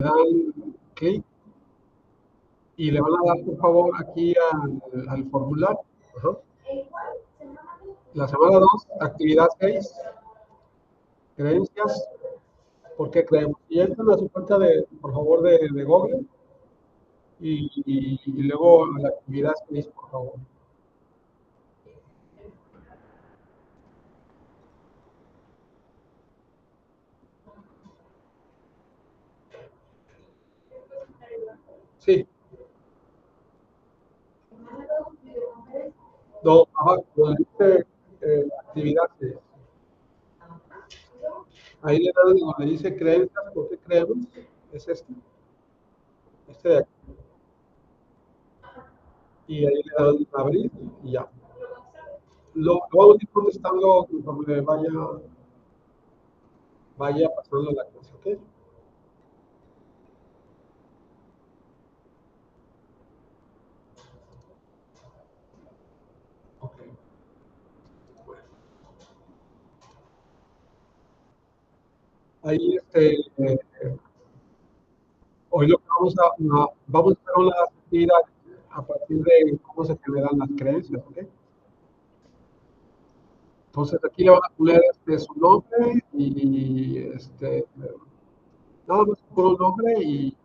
dan clic y le van a dar, por favor, aquí al formulario. Ajá. La semana 2, actividad 6, creencias, ¿por qué creemos? Y entran a su cuenta, por favor, de Google y luego a la actividad 6, por favor. Sí, no, abajo, donde dice actividad 6. Ahí le dan donde dice creencias, ¿por qué creemos? Es este de aquí. Y ahí le dan abrir y ya. Lo vamos a ir contestando conforme vaya pasando la clase, ¿ok? Ok. Bueno. Ahí, hoy lo que vamos a hacer una actividad a partir de cómo se generan las creencias, ¿ok? Entonces aquí le van a poner su nombre y nada más por un nombre y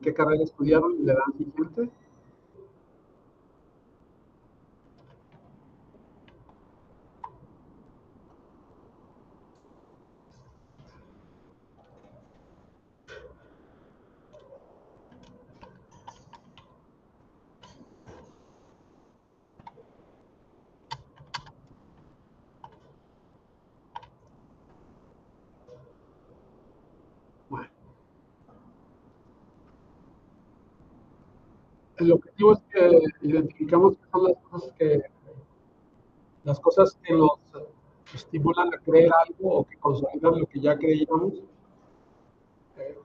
qué carrera estudiaron y le dan siguiente. Bueno, el objetivo es que identificamos qué son las cosas que nos estimulan a creer algo o que consolidan lo que ya creíamos, eh,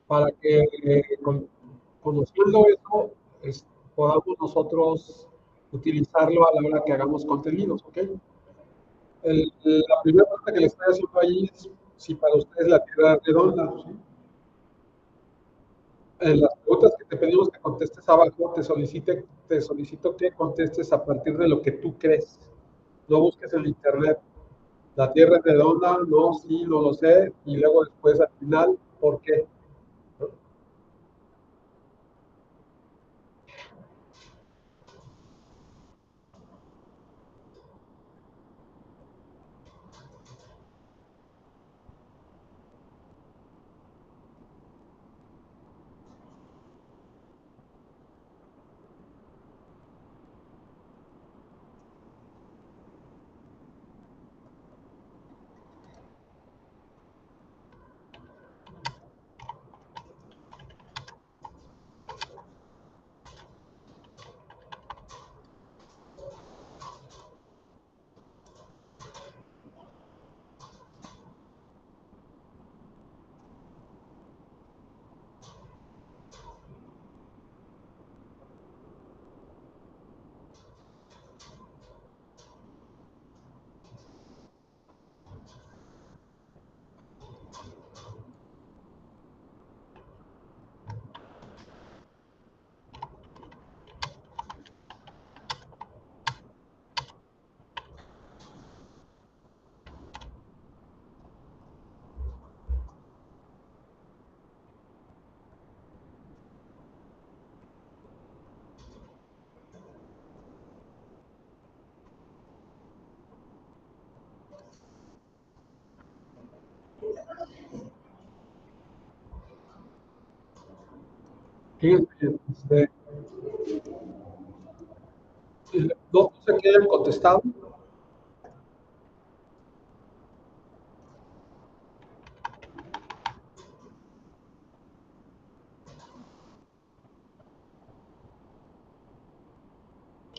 para que conociendo eso podamos nosotros utilizarlo a la hora que hagamos contenidos, ¿ok? La primera pregunta que le estoy haciendo ahí es si para ustedes la Tierra es redonda, ¿sí? En las preguntas que te pedimos que contestes abajo, te solicito que contestes a partir de lo que tú crees. No busques en internet. La Tierra es redonda, no, sí, no lo sé, y luego después al final, ¿por qué? ¿No? Fíjense, no sé qué hayan contestado.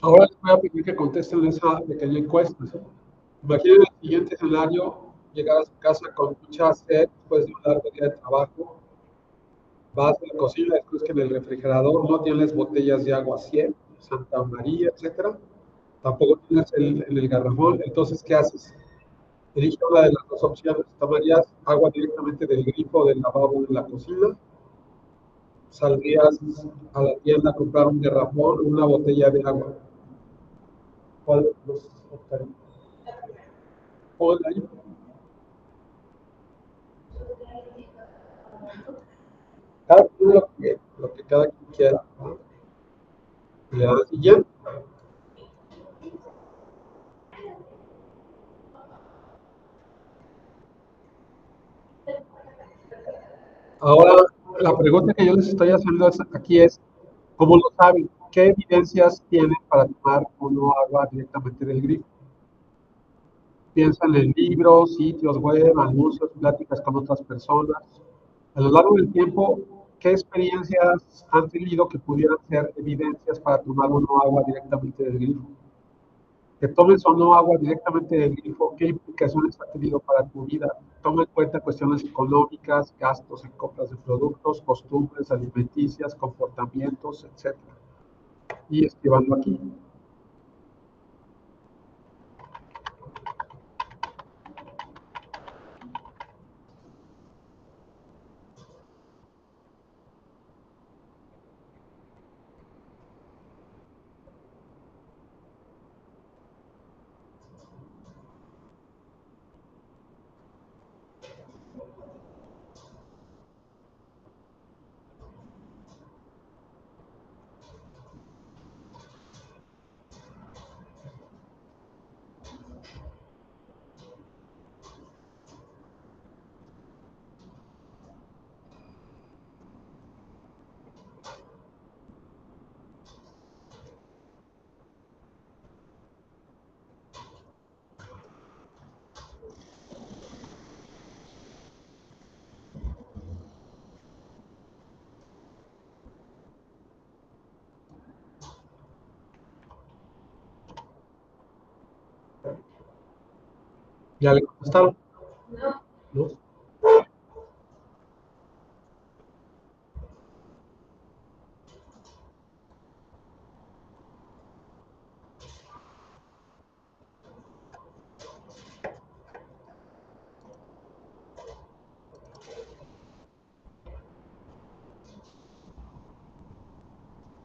Ahora les voy a pedir que contesten esa pequeña encuesta, ¿sí? Imaginen el siguiente escenario: llegar a su casa con mucha sed después de un largo día de trabajo, vas a la cocina, después que en el refrigerador no tienes botellas de agua 100, Santa María, etcétera, tampoco tienes en el garrafón, entonces, ¿qué haces? Elige una de las dos opciones. ¿Tomarías agua directamente del grifo del lavabo de la cocina? ¿Saldrías a la tienda a comprar un garrafón o una botella de agua? ¿Cuál de los optarías? ¿Cuál ahí? Cada quien lo que cada quien quiera, ¿no? Le da el siguiente. Ahora, la pregunta que yo les estoy haciendo aquí es, ¿cómo lo saben? ¿Qué evidencias tienen para tomar o no agua directamente del grifo? Piensan en libros, sitios web, anuncios, pláticas con otras personas. A lo largo del tiempo, ¿qué experiencias han tenido que pudieran ser evidencias para tomar o no agua directamente del grifo? Que tomes o no agua directamente del grifo, ¿qué implicaciones ha tenido para tu vida? Toma en cuenta cuestiones económicas, gastos en compras de productos, costumbres alimenticias, comportamientos, etcétera. Y escribando aquí. ¿Ya le contestaron? ¿No?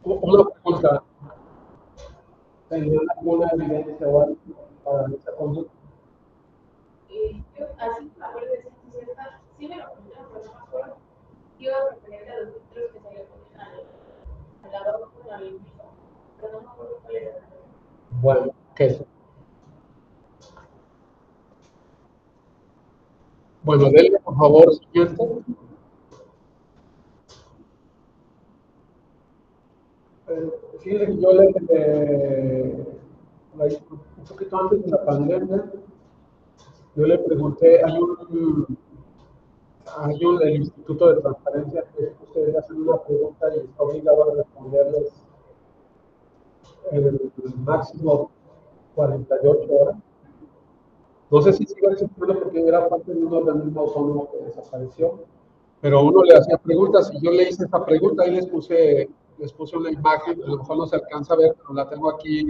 Una pregunta. ¿Tenían alguna evidencia o algo para esa conducta? Yo así, a ver, sí me lo contaron, pero no me acuerdo. Iba referente a los filtros que se le ponen al lavabo con la limpieza, pero no me acuerdo cuál era. Bueno, ¿qué es? Bueno, denle por favor siguiente. Fíjense que yo un poquito antes de la pandemia, yo le pregunté, el Instituto de Transparencia, que ustedes hacen una pregunta y está obligado a responderles en el máximo 48 horas. No sé si sigue existiendo porque era parte de un organismo autónomo que desapareció, pero uno le hacía preguntas y yo le hice esta pregunta y les puse una imagen, a lo mejor no se alcanza a ver, pero la tengo aquí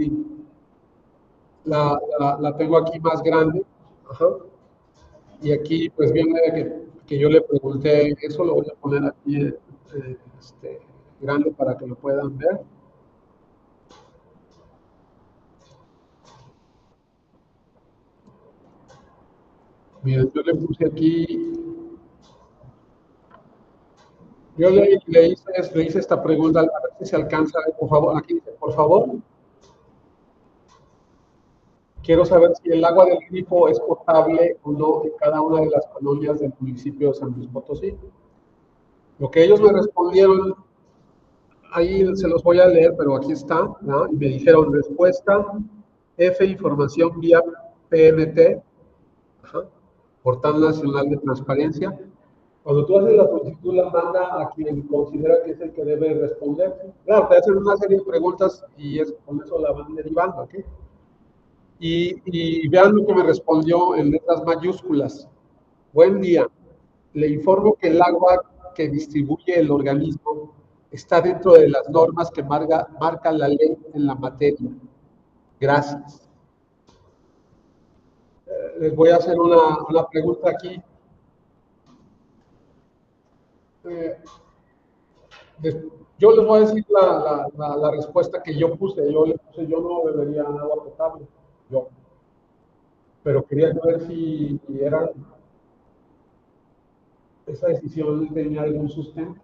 más grande. Ajá. Y aquí pues viene que yo le pregunté, eso lo voy a poner aquí grande para que lo puedan ver. Miren, yo le puse aquí, le hice esta pregunta, a ver si se alcanza, por favor, aquí dice, por favor, quiero saber si el agua del grifo es potable o no en cada una de las colonias del municipio de San Luis Potosí. Lo que ellos me respondieron, ahí se los voy a leer, pero aquí está, ¿no? Y me dijeron, respuesta, F, información vía PNT, ajá, Portal Nacional de Transparencia. Cuando tú haces la solicitud, la manda a quien considera que es el que debe responder. Claro, te hacen una serie de preguntas y con eso la van derivando, ¿ok? Y vean lo que me respondió en letras mayúsculas. Buen día. Le informo que el agua que distribuye el organismo está dentro de las normas que marca la ley en la materia. Gracias. les voy a hacer una pregunta aquí. Eh, yo les voy a decir la respuesta que yo puse. Yo le puse, yo no bebería agua potable. Yo. Pero quería saber si era, esa decisión tenía algún sustento.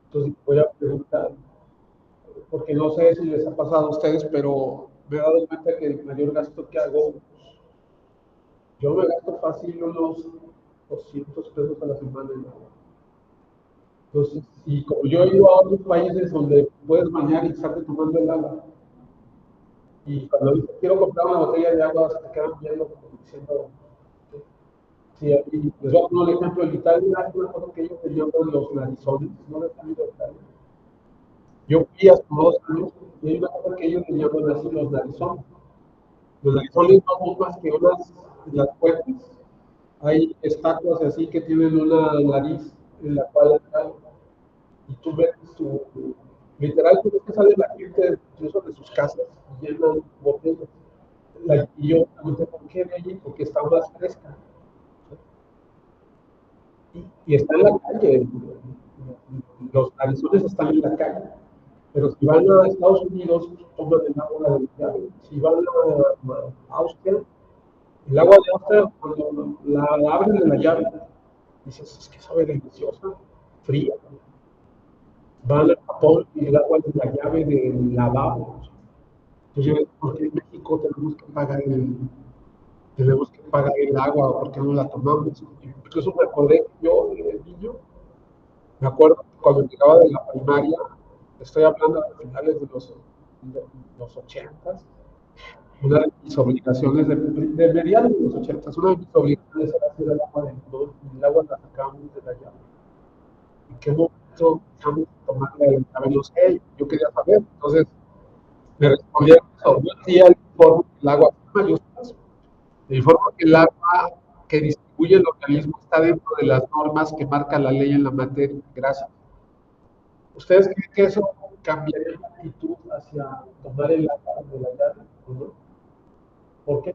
Entonces voy a preguntar, porque no sé si les ha pasado a ustedes, pero me he dado cuenta que el mayor gasto que hago, yo me gasto fácil unos 200 pesos a la semana en agua. Entonces, y como yo he ido a otros países donde puedes bañar y estarte tomando el agua, y cuando dices quiero comprar una botella de agua, se te quedan viendo como diciendo, sí, y les voy a poner un ejemplo, en Italia hay una cosa que ellos tenían con los narizones, no les han ido a Italia. Yo fui hace como 2 años y hay una cosa que ellos le llaman así los narizones. Los narizones no son más que unas, las puertas. Hay estatuas así que tienen una nariz en la cual y tú ves su, literal, tú ves que sale la gente incluso de sus casas y llenan botellas. Y yo pregunté por qué de allí, porque está más fresca. Y está en la calle, los narizones están en la calle. Pero si van a Estados Unidos, toman el agua de llave. Si van a Austria, el agua de Austria, cuando la abren de la llave, dices, es que sabe deliciosa, fría. Van a Japón y el agua de la llave del lavabo. Entonces, ¿por qué en México tenemos que pagar el agua? ¿Por qué no la tomamos? Incluso me acordé que yo, de niño, me acuerdo que cuando llegaba de la primaria, estoy hablando de finales de los 80, una de mis obligaciones de mediados de los 80, una de mis obligaciones era hacer el agua del todo, y el agua la sacábamos de la llave. ¿En qué momento dejamos de tomarla de la llave? No sé, yo quería saber. Entonces, me respondieron eso. Yo hacía el informe que el agua, mayúsculas, el informe que el agua que distribuye el organismo está dentro de las normas que marca la ley en la materia. Gracias. ¿Ustedes creen que eso cambiaría la actitud hacia tomar el agua de la llave o no? ¿Por qué?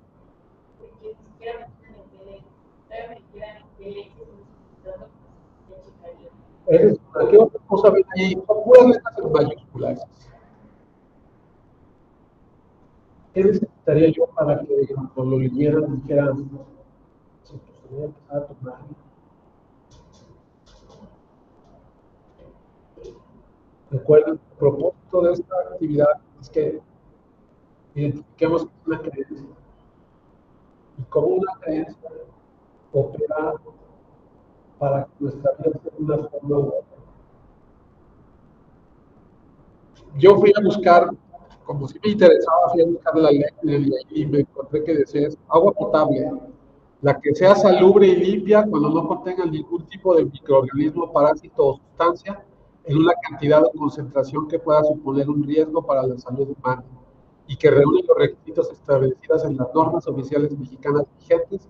Porque ni siquiera me quedé ¿qué otra cosa ven ahí? Son puras letras en mayúsculas. ¿Qué necesitaría yo para que cuando lo leyeran dijeran, sí, pues voy a empezar a tomar? Recuerden, el propósito de esta actividad es que identifiquemos que es una creencia y cómo una creencia opera para que nuestra vida sea de una forma u otra. Yo fui a buscar, como si me interesaba, fui a buscar la ley y me encontré que decía agua potable, la que sea salubre y limpia cuando no contenga ningún tipo de microorganismo, parásito o sustancia en una cantidad o concentración que pueda suponer un riesgo para la salud humana y que reúne los requisitos establecidos en las normas oficiales mexicanas vigentes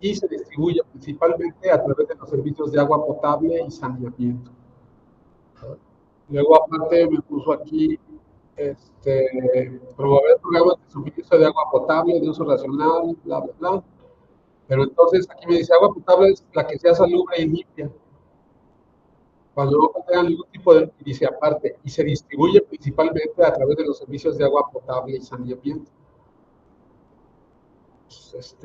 y se distribuye principalmente a través de los servicios de agua potable y saneamiento. Luego, aparte, me puso aquí promover programas de suministro de agua potable, de uso racional, bla, bla, bla. Pero entonces aquí me dice, agua potable es la que sea salubre y limpia. Cuando no contenga ningún tipo de, dice aparte, y se distribuye principalmente a través de los servicios de agua potable y saneamiento. Pues,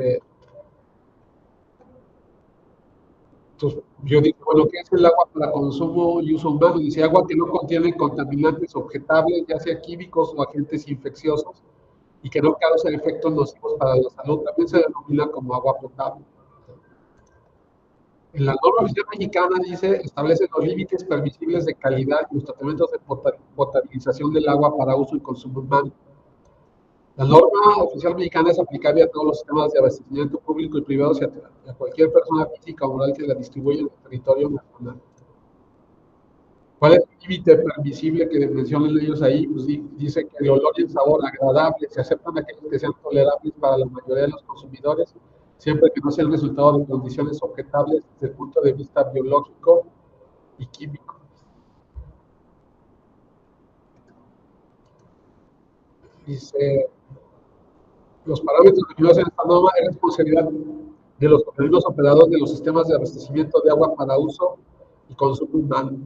entonces, yo digo, bueno, ¿qué es el agua para consumo y uso humano? Dice, agua que no contiene contaminantes objetables, ya sea químicos o agentes infecciosos, y que no causen efectos nocivos para la salud. También se denomina como agua potable. En la norma oficial mexicana dice, establece los límites permisibles de calidad y los tratamientos de potabilización del agua para uso y consumo humano. La norma oficial mexicana es aplicable a todos los sistemas de abastecimiento público y privado y a cualquier persona física o moral que la distribuya en el territorio nacional. ¿Cuál es el límite permisible que mencionan ellos ahí? Pues dice que el olor y el sabor agradables se aceptan aquellos que sean tolerables para la mayoría de los consumidores, siempre que no sea el resultado de condiciones objetables desde el punto de vista biológico y químico. Dice, Los parámetros definidos en esta norma es responsabilidad de los organismos operadores de los sistemas de abastecimiento de agua para uso y consumo humano.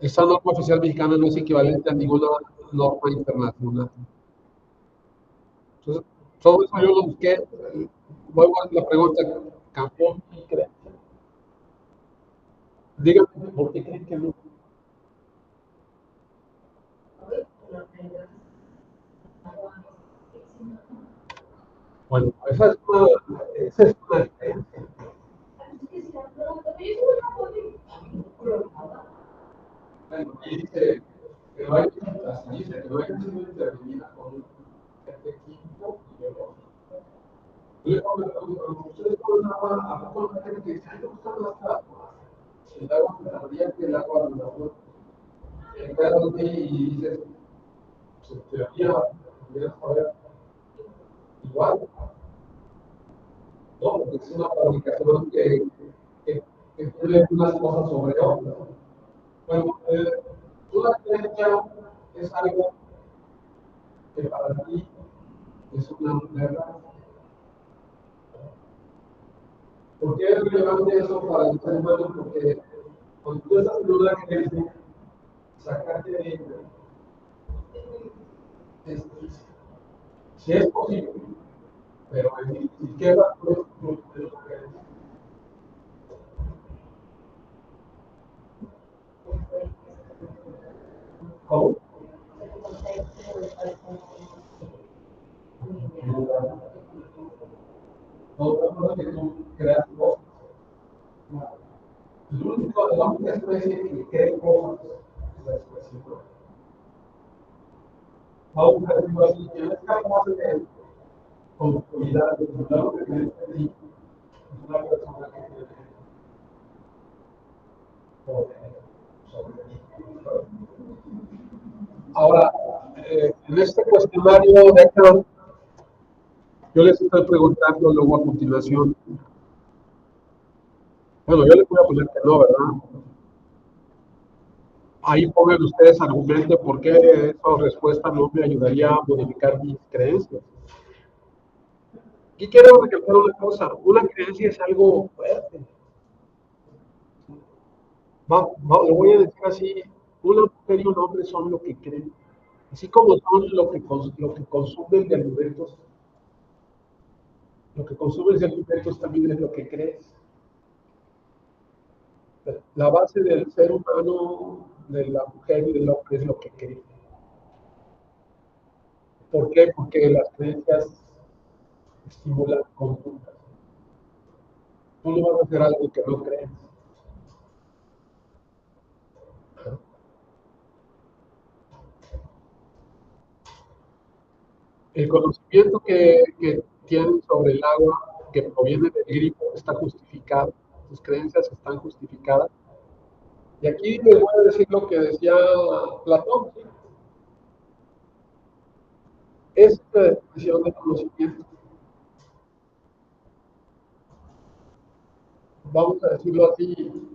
Esta norma oficial mexicana no es equivalente a ninguna norma internacional. Entonces, todo eso yo lo busqué. Vuelvo a la pregunta, campeón, ¿qué creen? Díganme, ¿por qué creen que no? Bueno, esa es una creencia. Bueno, dice que no hay dice que no hay sido intervenida con un agente químico y biológico. Yo le pregunto, ¿ustedes ponen agua a poco la gente que dice, ay, no gusta más el agua fría que el agua de la fuente? Y dices, pues en teoría, deberías saber igual, ¿no? Porque es una fabricación que tiene unas cosas sobre otras. Bueno, una creencia es algo que para ti es una verdad. ¿Por qué es relevante eso para el ser humano? Porque cuando tú estás en una creencia, sacarte de ella es difícil. Sí es posible, pero es difícil. ¿Qué va a hacer de lo que es? ¿Cómo? Otra cosa que tú creas cosas. La única especie que crea cosas es la especie humana. Vamos a decirlo así, que no es capaz de construir de lo que cree en ti, es una persona que tiene poder sobre ti. Ahora, en este cuestionario de acá, yo les estoy preguntando luego a continuación. Bueno, yo les voy a poner que no, ¿verdad? Ahí pongan ustedes argumento por qué esa respuesta no me ayudaría a modificar mis creencias. Y quiero recalcar una cosa, una creencia es algo fuerte. Lo voy a decir así, una mujer y un hombre son lo que creen, así como son lo que consumen de alimentos, lo que consumes de alimentos también es lo que crees. La base del ser humano, de la mujer y del hombre es lo que cree. ¿Por qué? Porque las creencias estimulan conductas. Tú no vas a hacer algo que no crees. El conocimiento que tienen sobre el agua que proviene del grifo está justificado. Sus creencias están justificadas. Y aquí les voy a decir lo que decía Platón. Esta definición de conocimiento, vamos a decirlo así,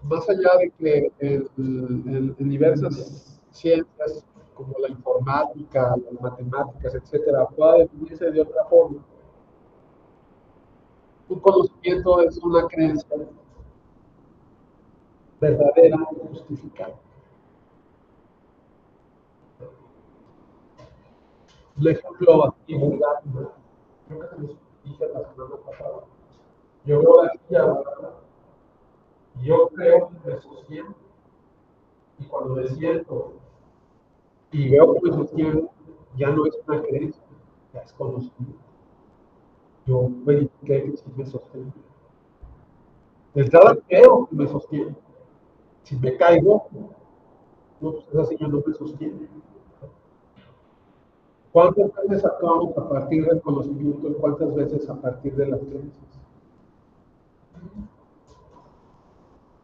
más allá de que en diversas ciencias como la informática, las matemáticas, etcétera, pueda definirse de otra forma, un conocimiento es una creencia verdadera y justificada. Un ejemplo así vulgar, ¿no? Creo que se los dije la semana pasada. Yo veo la silla, ¿verdad? Y yo creo que me sostiene, y cuando me siento y veo que me sostiene, ya no es una creencia, ya es conocimiento. Yo verifiqué que sí me sostiene. De entrada creo que me sostiene. Si me caigo, no, pues esa silla no me sostiene. ¿Cuántas veces actuamos a partir del conocimiento y cuántas veces a partir de las creencias?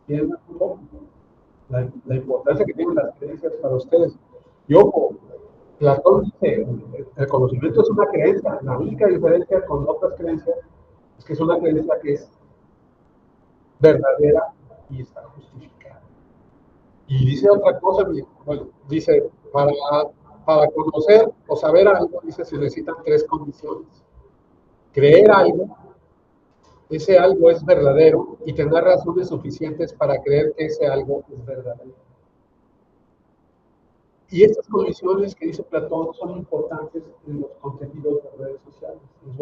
Tienen un poco la importancia que tienen las creencias para ustedes. Y ojo, Platón dice, el conocimiento es una creencia. La única diferencia con otras creencias es que es una creencia que es verdadera y está justificada. Y dice otra cosa, bueno, dice, para para conocer o saber algo, dice, se necesitan tres condiciones. Creer algo, ese algo es verdadero y tener razones suficientes para creer que ese algo es verdadero. Y estas condiciones que dice Platón son importantes en los contenidos de redes sociales. Les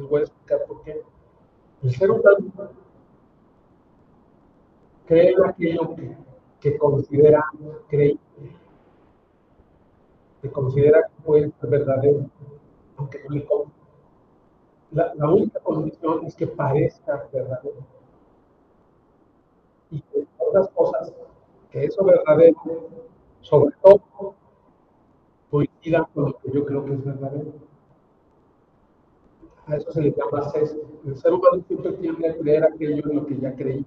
voy a explicar por qué. El ser humano cree en aquello que considera creíble, que considera que puede ser verdadero, aunque no le conste. La única condición es que parezca verdadero. Y que otras cosas, que eso verdadero, sobre todo, coincidan con lo que yo creo que es verdadero. A eso se le llama sesgo. El ser humano siempre tiende a creer aquello en lo que ya creí.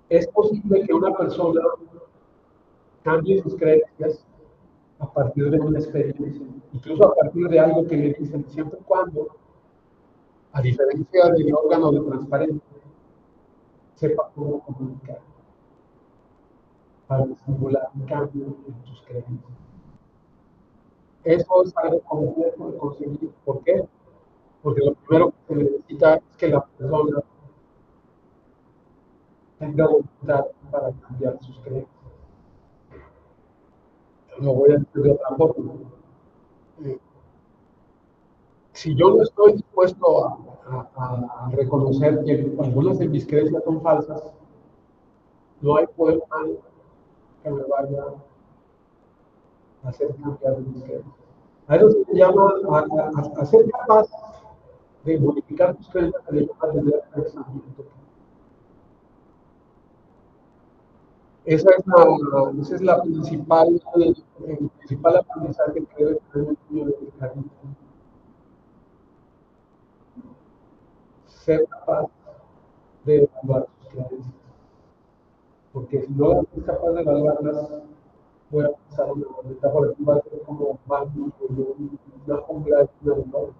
Es posible que una persona cambie sus creencias a partir de una experiencia, incluso a partir de algo que le dicen, siempre y cuando, a diferencia del órgano de transparencia, sepa cómo comunicar para estimular un cambio en tus creencias. Eso es algo complejo de conseguir. ¿Por qué? Porque lo primero que se necesita es que la persona tenga voluntad para cambiar sus creencias. Lo voy a decir de otra forma. Si yo no estoy dispuesto a reconocer que algunas de mis creencias son falsas, no hay poder humano que me vaya a hacer cambiar mis creencias. A eso se llama a ser capaz de modificar tus creencias, se le llama tener pensamiento. Esa es la principal, el principal aprendizaje que debe tener el estudio del carisma. Ser capaz de evaluar sus creencias. Porque si no soy capaz de evaluarlas, voy a pensar una metáfora que va a ser como Magnus, una jungla de una globo.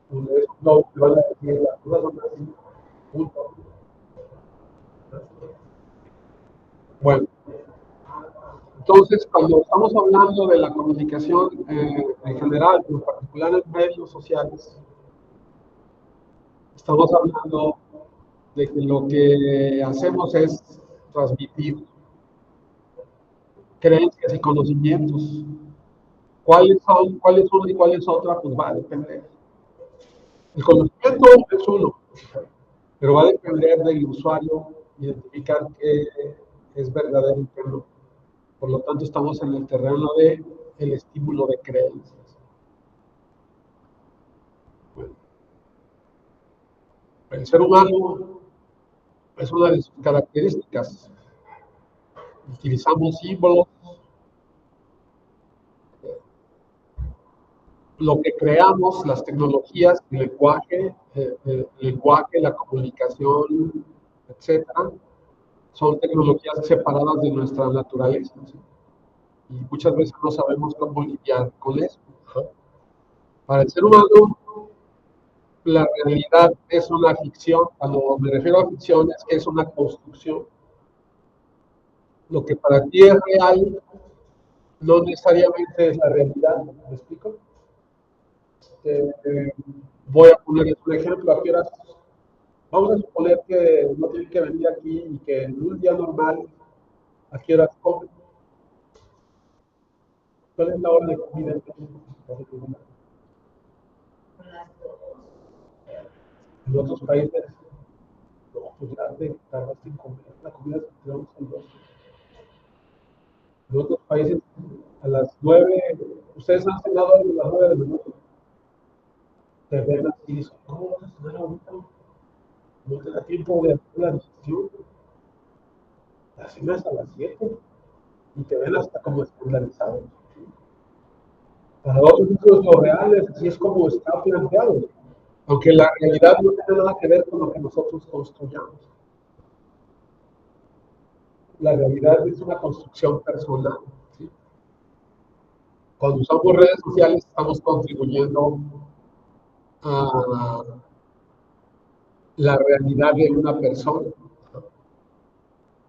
Donde esos globos te van a decir las cosas son así, punto. Bueno, entonces cuando estamos hablando de la comunicación en general, en particular en medios sociales, estamos hablando de que lo que hacemos es transmitir creencias y conocimientos. ¿Cuáles son y cuál es otra? Pues va a depender. El conocimiento es uno, pero va a depender del usuario identificar qué es verdadero y qué no. Por lo tanto, estamos en el terreno del estímulo de creencias. Bueno, el ser humano es una de sus características. Utilizamos símbolos, lo que creamos, las tecnologías, el lenguaje, la comunicación, etcétera, son tecnologías separadas de nuestra naturaleza, ¿sí? Y muchas veces no sabemos cómo lidiar con eso. Para el ser humano, la realidad es una ficción. Cuando me refiero a ficción, es que es una construcción. Lo que para ti es real, no necesariamente es la realidad. ¿Me explico? Voy a ponerles un ejemplo. ¿A qué horas? Vamos a suponer que no tienen que venir aquí y que en un día normal, ¿a qué horas comen? ¿Cuál es la hora de comida en México? En otros países, no, pues ya te tardaste en comer. La comida se tiramos en dos. En otros países, a las 9, ustedes han cenado a las 9 de la noche. Te ven así y dicen, ¿cómo vas a cenar ahorita? No te da tiempo de hacer la digestión. La cenas a las 7 y te ven hasta como escandalizados. Para otros eso es lo real, así es como está planteado. Aunque la realidad no tiene nada que ver con lo que nosotros construyamos. La realidad es una construcción personal, ¿sí? Cuando usamos redes sociales estamos contribuyendo a la realidad de una persona.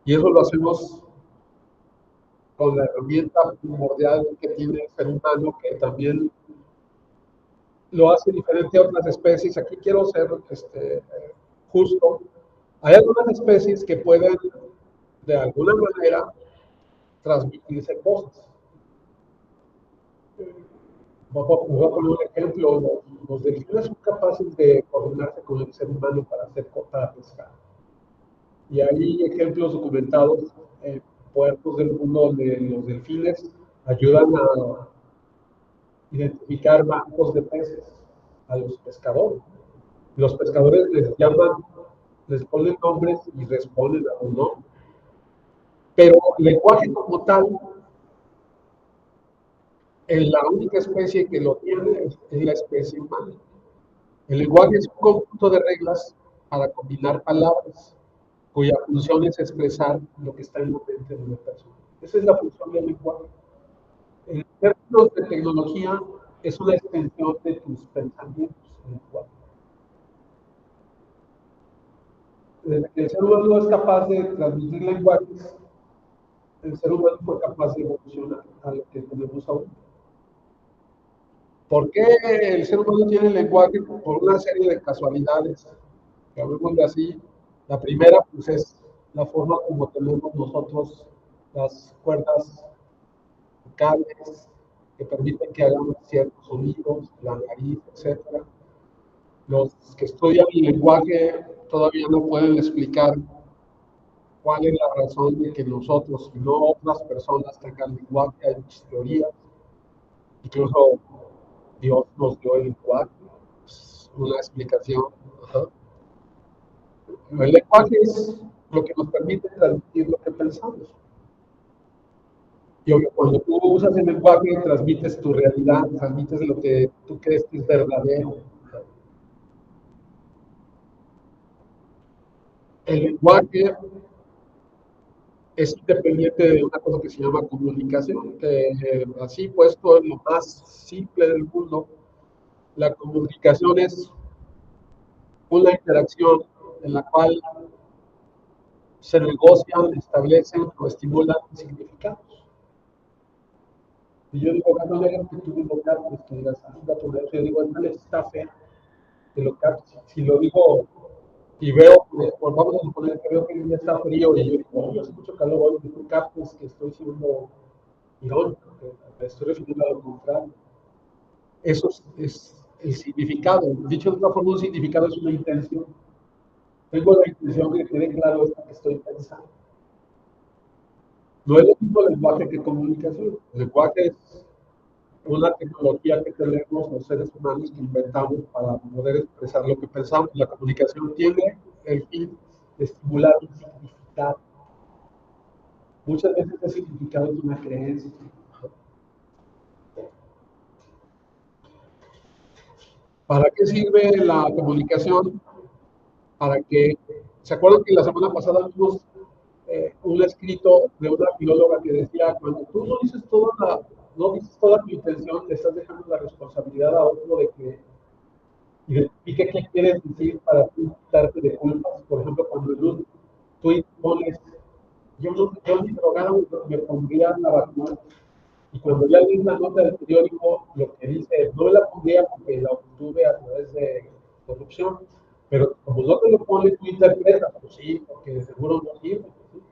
Y eso lo hacemos con la herramienta primordial que tiene el ser humano, que también lo hace diferente a otras especies. Aquí quiero ser justo. Hay algunas especies que pueden, de alguna manera, transmitirse cosas. Voy a poner un ejemplo. Los delfines son capaces de coordinarse con el ser humano para pescar. Y hay ejemplos documentados en puertos del mundo donde los delfines ayudan a identificar bancos de peces a los pescadores. Los pescadores les llaman, les ponen nombres y responden a un nombre. Pero el lenguaje como tal, la única especie que lo tiene es la especie humana. El lenguaje es un conjunto de reglas para combinar palabras, cuya función es expresar lo que está en la mente de una persona. Esa es la función del lenguaje. En términos de tecnología, es una extensión de tus pensamientos. El lenguaje. Desde que el ser humano es capaz de transmitir lenguajes, el ser humano fue capaz de evolucionar a lo que tenemos ahora. ¿Por qué el ser humano tiene lenguaje? Por una serie de casualidades, que hablemos de así. La primera, pues, es la forma como tenemos nosotros las cuerdas vocales que permiten que hagamos ciertos sonidos, la nariz, etc. Los que estudian el lenguaje todavía no pueden explicar cuál es la razón de que nosotros y no otras personas tengan lenguaje. Hay muchas teorías. Incluso Dios nos dio el lenguaje. Es una explicación. Ajá. El lenguaje es lo que nos permite transmitir lo que pensamos. Y obvio, cuando tú usas el lenguaje, transmites tu realidad, transmites lo que tú crees que es verdadero. El lenguaje es independiente de una cosa que se llama comunicación, que así puesto en lo más simple del mundo, la comunicación es una interacción en la cual se negocian, establecen o estimulan significados. Y yo digo, no le que tú lo captes, que digas, yo digo, esta leche está fea, que lo captes. Si lo digo y veo, pues vamos a suponer que veo que el día está frío y yo digo, oh, hace mucho calor, que tú captes que estoy siendo irónico, que me estoy refiriendo a lo contrario. Eso es el significado. Dicho de otra forma, un significado es una intención. Tengo la intención de que quede claro esto que estoy pensando. No es lo mismo lenguaje que comunicación. El lenguaje es una tecnología que tenemos los seres humanos que inventamos para poder expresar lo que pensamos. La comunicación tiene el fin de estimular un significado. Muchas veces el significado es una creencia. ¿Para qué sirve la comunicación? Para que, ¿se acuerdan que la semana pasada vimos un escrito de una filóloga que decía, cuando tú no dices toda tu intención, le estás dejando la responsabilidad a otro de que identifique qué quieres decir para tú quitarte de culpas? Por ejemplo, cuando en un tweet pones, yo ni drogado me pondría la vacuna, y cuando ya leí la nota del periódico, lo que dice, no la pondría porque la obtuve a través de corrupción, pero como no te lo pone, tú interpretas, pues sí, porque seguro no sirve. ¿Sí?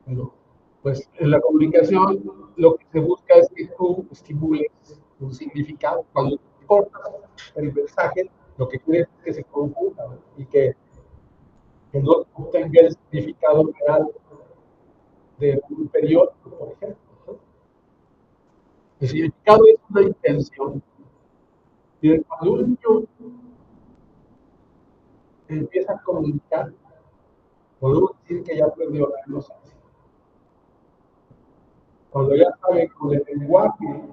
Bueno, pues en la comunicación lo que se busca es que tú estimules un significado. Cuando tú cortas el mensaje, lo que quieres es que se confunda, ¿no? Y que no tenga el significado real de un periódico, por ejemplo, ¿no? El significado es una intención. Y cuando un niño empieza a comunicar, podemos decir que ya aprendió la inocencia. Cuando ya sabe con el lenguaje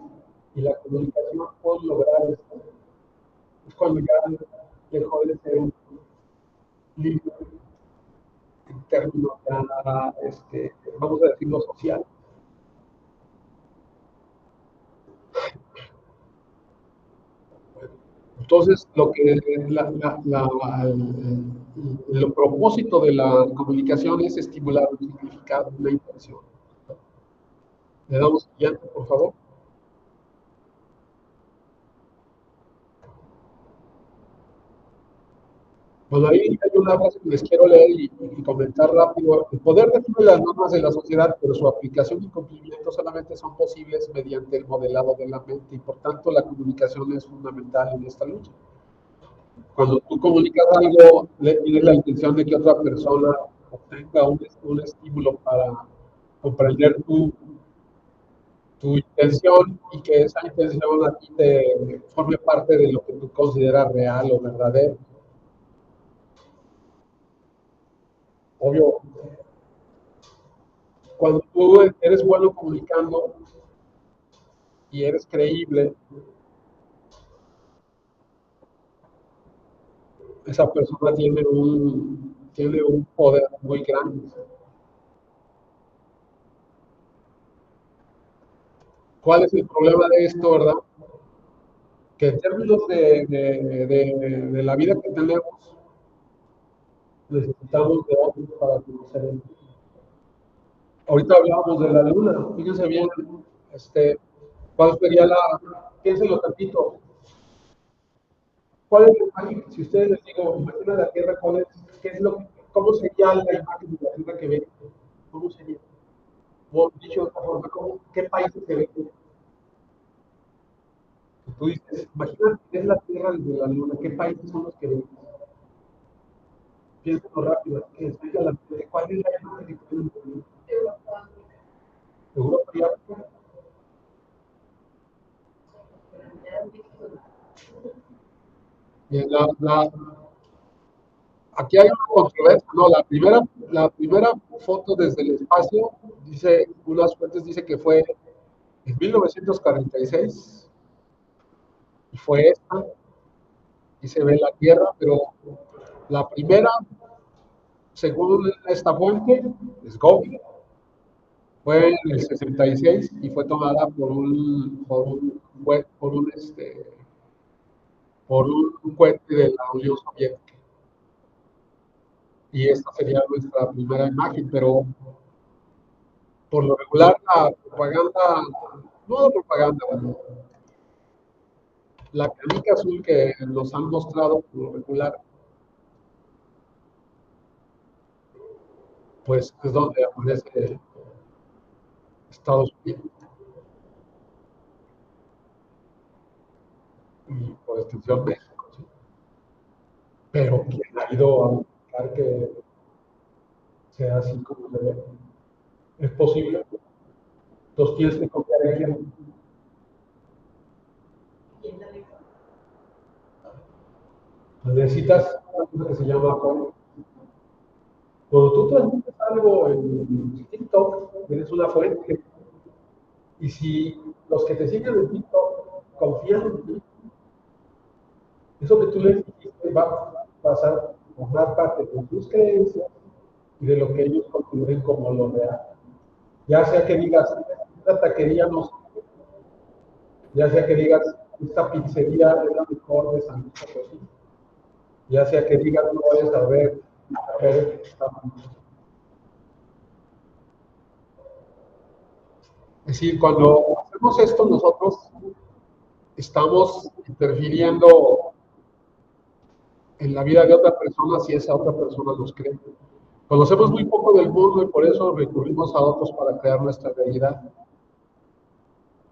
y la comunicación puedo lograr esto, es cuando ya dejó de ser un libro en términos ya, vamos a decirlo, social. Entonces, el propósito de la comunicación es estimular un significado, una intención. Le damos siguiente, por favor. Bueno, ahí hay una frase que les quiero leer y comentar rápido. El poder define las normas de la sociedad, pero su aplicación y cumplimiento solamente son posibles mediante el modelado de la mente y por tanto la comunicación es fundamental en esta lucha. Cuando tú comunicas algo, tienes la intención de que otra persona obtenga un estímulo para comprender tu intención y que esa intención a ti te forme parte de lo que tú consideras real o verdadero. Obvio, cuando tú eres bueno comunicando y eres creíble, esa persona tiene un poder muy grande. ¿Cuál es el problema de esto, verdad? Que en términos de la vida que tenemos, necesitamos de otros para conocer el mundo. Ahorita hablábamos de la luna, fíjense bien, este, ¿cuál sería la, piénsenlo tantito, cuál es la imagen? Si ustedes les digo, imagina la Tierra, ¿cuál es, qué es lo, cómo sería la imagen de la Tierra que ven? ¿Cómo sería? O dicho de otra forma, ¿qué países se ven? Tú dices, imagínate que es la Tierra desde la Luna, ¿qué países son los que ven? Piénsenlo rápido, que explica la ¿cuál es la imagen que tienen? Europa y África. Bien, aquí hay una controversia, no, la primera foto desde el espacio, dice, unas fuentes dice que fue en 1946 y fue esta, y se ve la Tierra, pero la primera, según esta fuente, es Google, fue en el 66 y fue tomada por un cohete de la Unión Soviética. Y esta sería nuestra primera imagen, pero por lo regular la propaganda, no la propaganda, bueno, la canica azul que nos han mostrado por lo regular, pues es donde aparece Estados Unidos y por extensión México, ¿sí? Pero quien ha ido a buscar que sea así como se ve, es posible. Entonces tienes que confiar en quién. Necesitas una cosa que se llama apoyo. Cuando tú transmites algo en TikTok, tienes una fuente. Y si los que te siguen en TikTok confían en ti, eso que tú les dijiste va a pasar a formar parte de tus creencias y de lo que ellos consideren como lo real. Ya sea que digas, esta taquería no, ya sea que digas, esta pizzería es la mejor de San Luis Potosí, ya sea que digas, no vayas a ver, es decir, cuando hacemos esto nosotros estamos interfiriendo en la vida de otra persona si esa otra persona nos cree. Conocemos muy poco del mundo y por eso recurrimos a otros para crear nuestra realidad.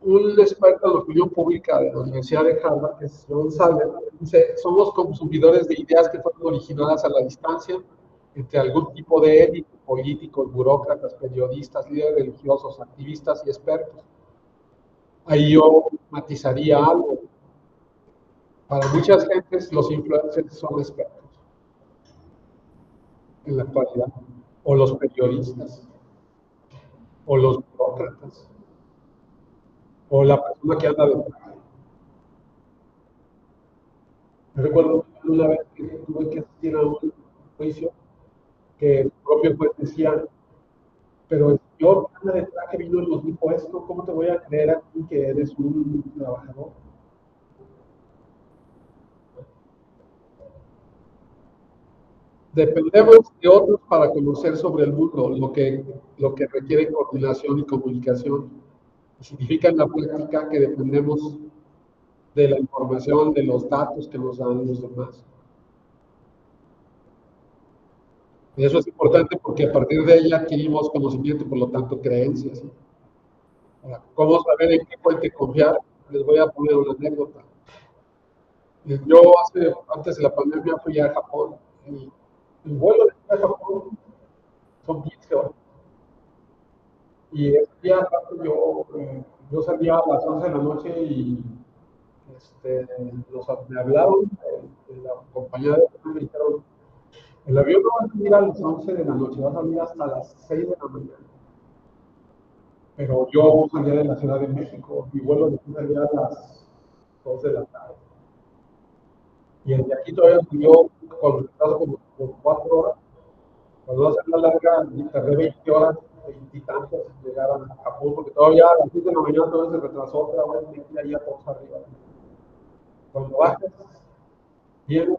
Un experto en la opinión pública de la Universidad de Harvard, que es John Salley, dice, somos consumidores de ideas que fueron originadas a la distancia entre algún tipo de élite, políticos, burócratas, periodistas, líderes religiosos, activistas y expertos. Ahí yo matizaría algo. Para muchas gentes los influencers son expertos en la actualidad, o los periodistas, o los burócratas, o la persona que anda detrás. Yo recuerdo una vez que tuve que asistir a un juicio que el propio juez decía, pero el señor que anda detrás que vino y nos dijo esto, ¿cómo te voy a creer a ti que eres un trabajador? Dependemos de otros para conocer sobre el mundo, lo que requiere coordinación y comunicación. Significa en la práctica que dependemos de la información, de los datos que nos dan los demás. Y eso es importante porque a partir de ella adquirimos conocimiento y por lo tanto creencias. Ahora, ¿cómo saber en qué fuente confiar? Les voy a poner una anécdota. Yo antes de la pandemia fui a Japón y el vuelo de ir a Japón son 15 horas. Y ese día aparte yo salía a las 11 de la noche y me hablaron de la compañía de me dijeron, el avión no va a salir a las 11 de la noche, va a salir hasta las 6 de la mañana. Pero yo salía de la Ciudad de México, mi vuelo de aquí salía a las 2 de la tarde. Y el de aquí todavía salió con retraso como por 4 horas. Cuando va a ser la larga, tardé 20 horas, 20 y tantas en llegar a Japón, porque todavía a las 7 de la mañana todavía se retrasó otra vez, me quedé ahí a todos arriba. Cuando bajas, vienes,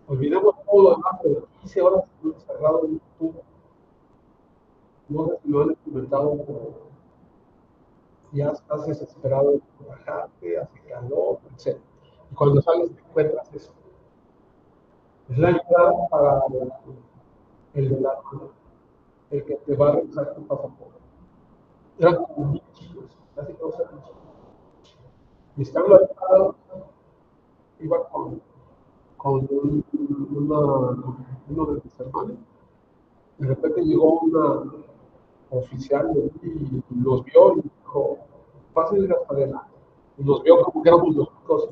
olvidemos todo lo demás, pero 15 horas encerrado en un tubo. No sé si lo han experimentado, pero ya estás desesperado de bajarte, hace calor, etc. Y cuando sales te encuentras eso. Es la entrada para el de la mano, el que te va a revisar tu pasaporte. Eran como 1000 chicos, casi todos eran chicos. Y estando al lado, iba con uno de mis hermanos. De repente llegó una oficial y nos vio y dijo, pásenle hasta adelante. Y nos vio como que éramos los chicos.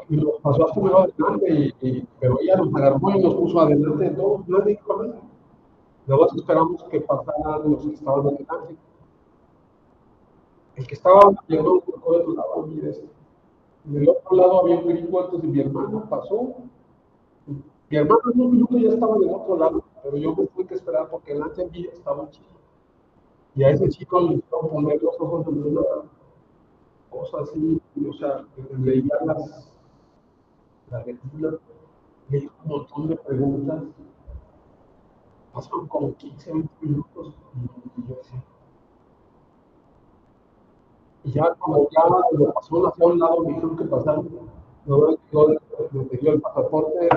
Y nos pasó hasta medio adelante, pero ella nos agarró y nos puso adelante de todos, nadie dijo nada. Luego esperamos que pasaran los que estaban adelante. El que estaba viendo nos tocó de otro lado, mire esto. Del otro lado había un gringo antes de mi hermano, pasó. Mi hermano en un minuto ya estaba del otro lado, pero yo me tuve que esperar porque delante de mí estaba un chico. Y a ese chico le hicieron poner los ojos en una cosa así, o sea, leía la retina, le hizo un montón de preguntas. Pasaron como 15, 20 minutos y yo así. Y ya cuando ya lo pasó hacia un lado, me dijeron que pasaron. No me dio el pasaporte.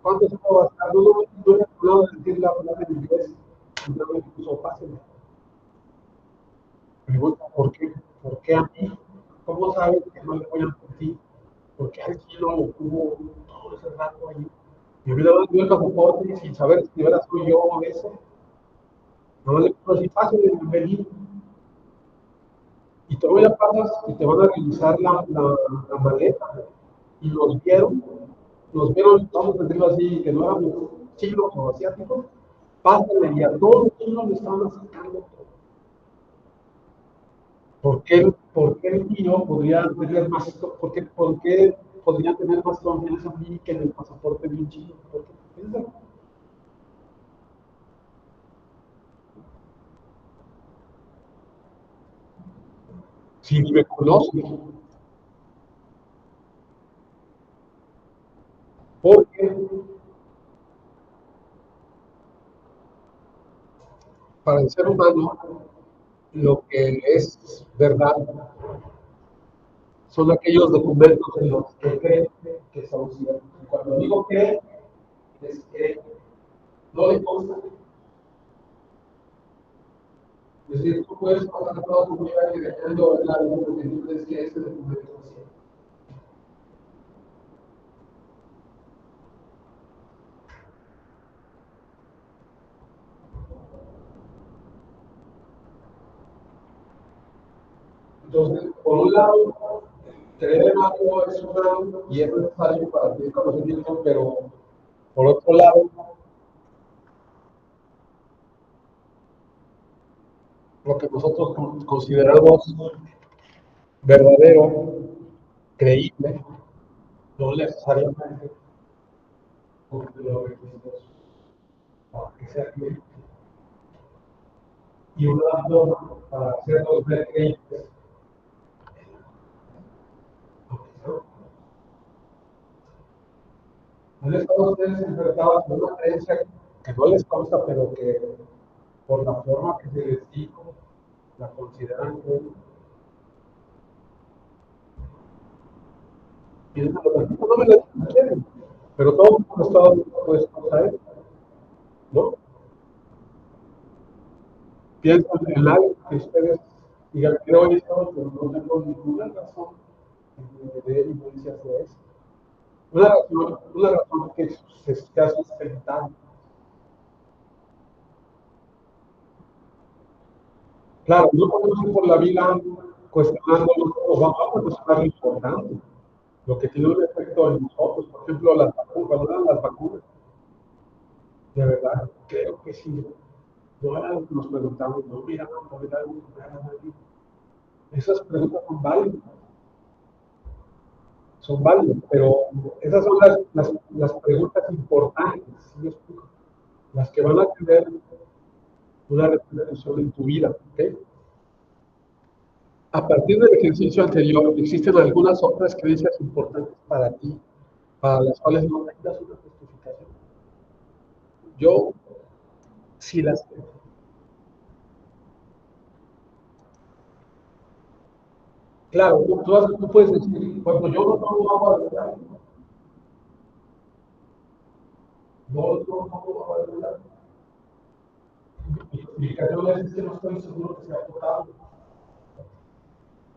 ¿Cuánto se puede gastar? No he hablado de decir la palabra en inglés. Y no me puso fácil. Pregunta, ¿por qué? ¿Por qué a mí? ¿Cómo sabes que no le voy a mentir? Porque al chino lo tuvo todo ese rato ahí. Y me dio el pasaporte y sin saber si ahora soy yo o eso. No le puedo decir, fácil, bienvenido. Y todavía pasas y te van a revisar la maleta. Y nos vieron, vamos a decirlo así, que no éramos chinos o asiáticos, pásenle y a todos los chinos le estaban sacando todo. ¿Por qué el mío podría tener más, por qué podría tener más confianza en mí que en el pasaporte de un chino? ¿Por qué? Piénsalo. Si ni me conoce, porque para el ser humano lo que es verdad son aquellos documentos en los que cree que son ciertos. Y cuando digo cree, es que no le consta. Es decir, tú puedes pasar toda tu vida creyendo en algo que tú crees que ese documento es cierto. Entonces, por un lado, creer en algo es una y es necesario para tener conocimiento, pero por otro lado, lo que nosotros consideramos verdadero, creíble, no necesariamente porque lo requisitos para que sea creíble. Y una forma para hacernos ver creíbles, ¿han estado ustedes enfrentados con una creencia que no les consta, pero que por la forma que se les dijo, la consideran que piensan que no me la quieren, pero todo el mundo está dispuesto a él, ¿no? Piensan en algo que ustedes digan, creo esto, pero no tengo ninguna razón de evidencia de eso. Una razón que se ha sustentado. Claro, no podemos ir por la vida cuestionándonos o vamos a cuestionar lo importante, lo que tiene un efecto en nosotros. Por ejemplo, las vacunas, cuando eran las vacunas, de verdad, creo que sí. No era lo que nos preguntamos, no, mira, no, mira, esas preguntas son válidas, pero esas son las preguntas importantes, ¿sí me explico? Las que van a tener una repercusión en tu vida, ¿ok? A partir del ejercicio anterior, existen algunas otras creencias importantes para ti, para las cuales no tengas una justificación. Yo sí las tengo. Claro, tú puedes decir, bueno, yo no tomo agua de lugar, no tomo agua de lugar. Mi justificación es que no estoy seguro que sea potable,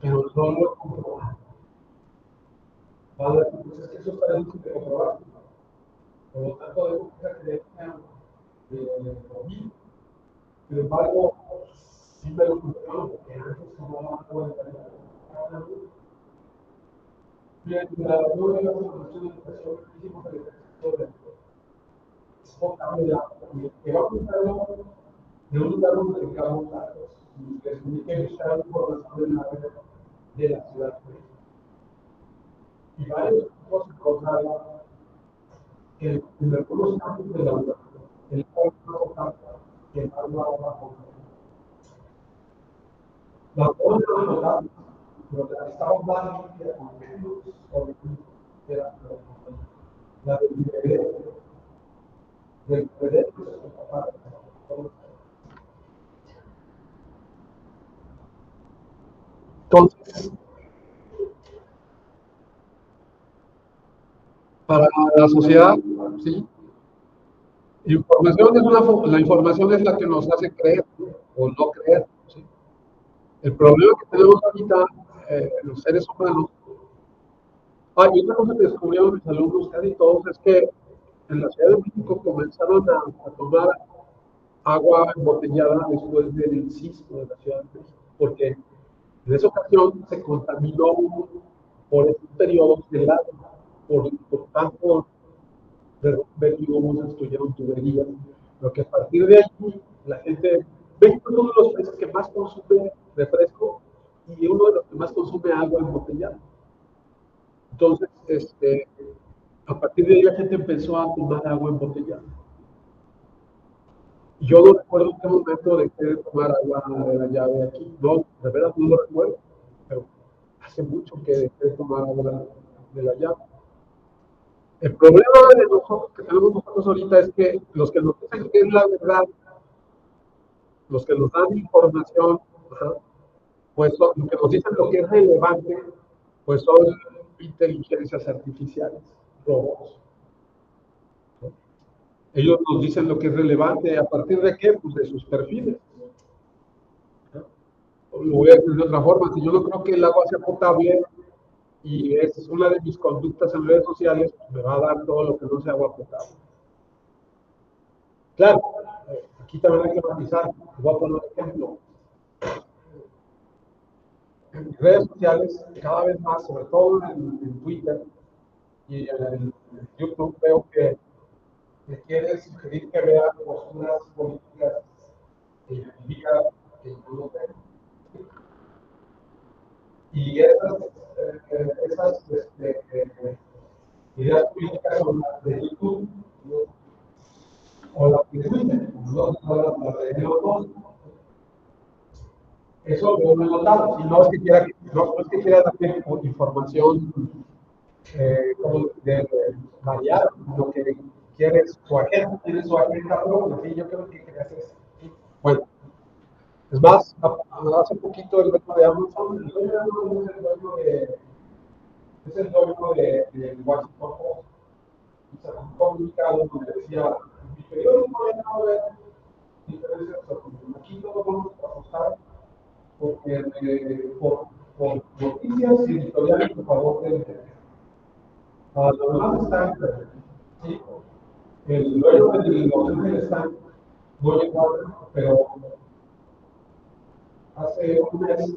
pero no lo he comprobado. Vale, pues es que eso está difícil de comprobar. Por lo tanto, debo creer por mí. Sin embargo, sí me lo cuestiono, porque antes tomaba agua de lugar. Bien, la nueva información de educación hicimos el ejercicio de es potable de agua, que va a buscarlo de un lugar donde tengamos datos y les indique buscar información de la red de la ciudad de México. Y varios grupos encontraron que en algunos campos de la UNAM, el agua no potable y el agua potable. La agua no potable, pero la que estaba más limpia con menos oleína era la del bebé. Del bebé, entonces, para la sociedad, ¿sí? La información es la que nos hace creer o no creer, ¿sí? El problema que tenemos ahorita, los seres humanos, y otra cosa que descubrieron mis alumnos casi todos es que en la Ciudad de México comenzaron a tomar agua embotellada después del sismo de la Ciudad de México, porque en esa ocasión se contaminó por estos periodos del agua, por tanto ver que hubo destruyeron tuberías, lo que a partir de allí la gente, México es uno de los países que más consume refresco y uno de los que más consume agua embotellada. Entonces, a partir de ahí la gente empezó a tomar agua embotellada. Yo no recuerdo en qué momento dejé de tomar agua de la llave aquí, no, de verdad no lo recuerdo, pero hace mucho que dejé de tomar agua de la llave. El problema de nosotros que tenemos nosotros ahorita es que los que nos dicen que es la verdad, los que nos dan información, pues son, los que nos dicen lo que es relevante, pues son inteligencias artificiales, robots. ¿No? Ellos nos dicen lo que es relevante, ¿a partir de qué? Pues de sus perfiles. ¿No? Lo voy a decir de otra forma, si yo no creo que el agua sea potable y es una de mis conductas en redes sociales, pues me va a dar todo lo que no sea agua potable. Claro, aquí también hay que matizar, voy a poner un ejemplo. En redes sociales, cada vez más, sobre todo en Twitter y en YouTube, veo que me quiere sugerir que vea posturas políticas que identifican que yo no veo. Y esas ideas políticas son las de YouTube, ¿no? O las de Twitter, no las de los dos. Eso lo he notado. Y no es que quiera, no es que quiera darle información como de variar, lo que quiere su agenda, tiene su agenda propia, ¿sí? Yo creo que quería hacer eso. Bueno, es más, hace poquito el dueño de Amazon, el dueño de Amazon es el dueño de Washington Post. Y sacó un comunicado donde decía, en mi periódico ya no va a haber diferencias, aquí todos vamos a apostar porque, por noticias y editoriales a favor del internet. Lo demás está en internet. ¿Sí? El dueño de Los Ángeles Times no llegó, pero hace un mes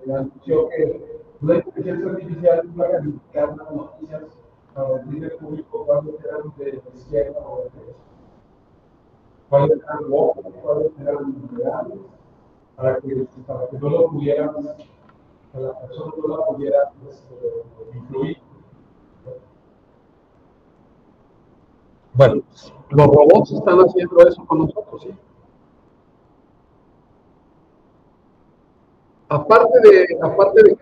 anunció que una inteligencia artificial iba a calificar las noticias para decirle al público cuáles eran de izquierda o de derecha, cuáles eran locos, cuáles eran reales, para que no lo pudieran, que la persona no la pudiera influir. Bueno, los robots están haciendo eso con nosotros, ¿sí? Aparte de que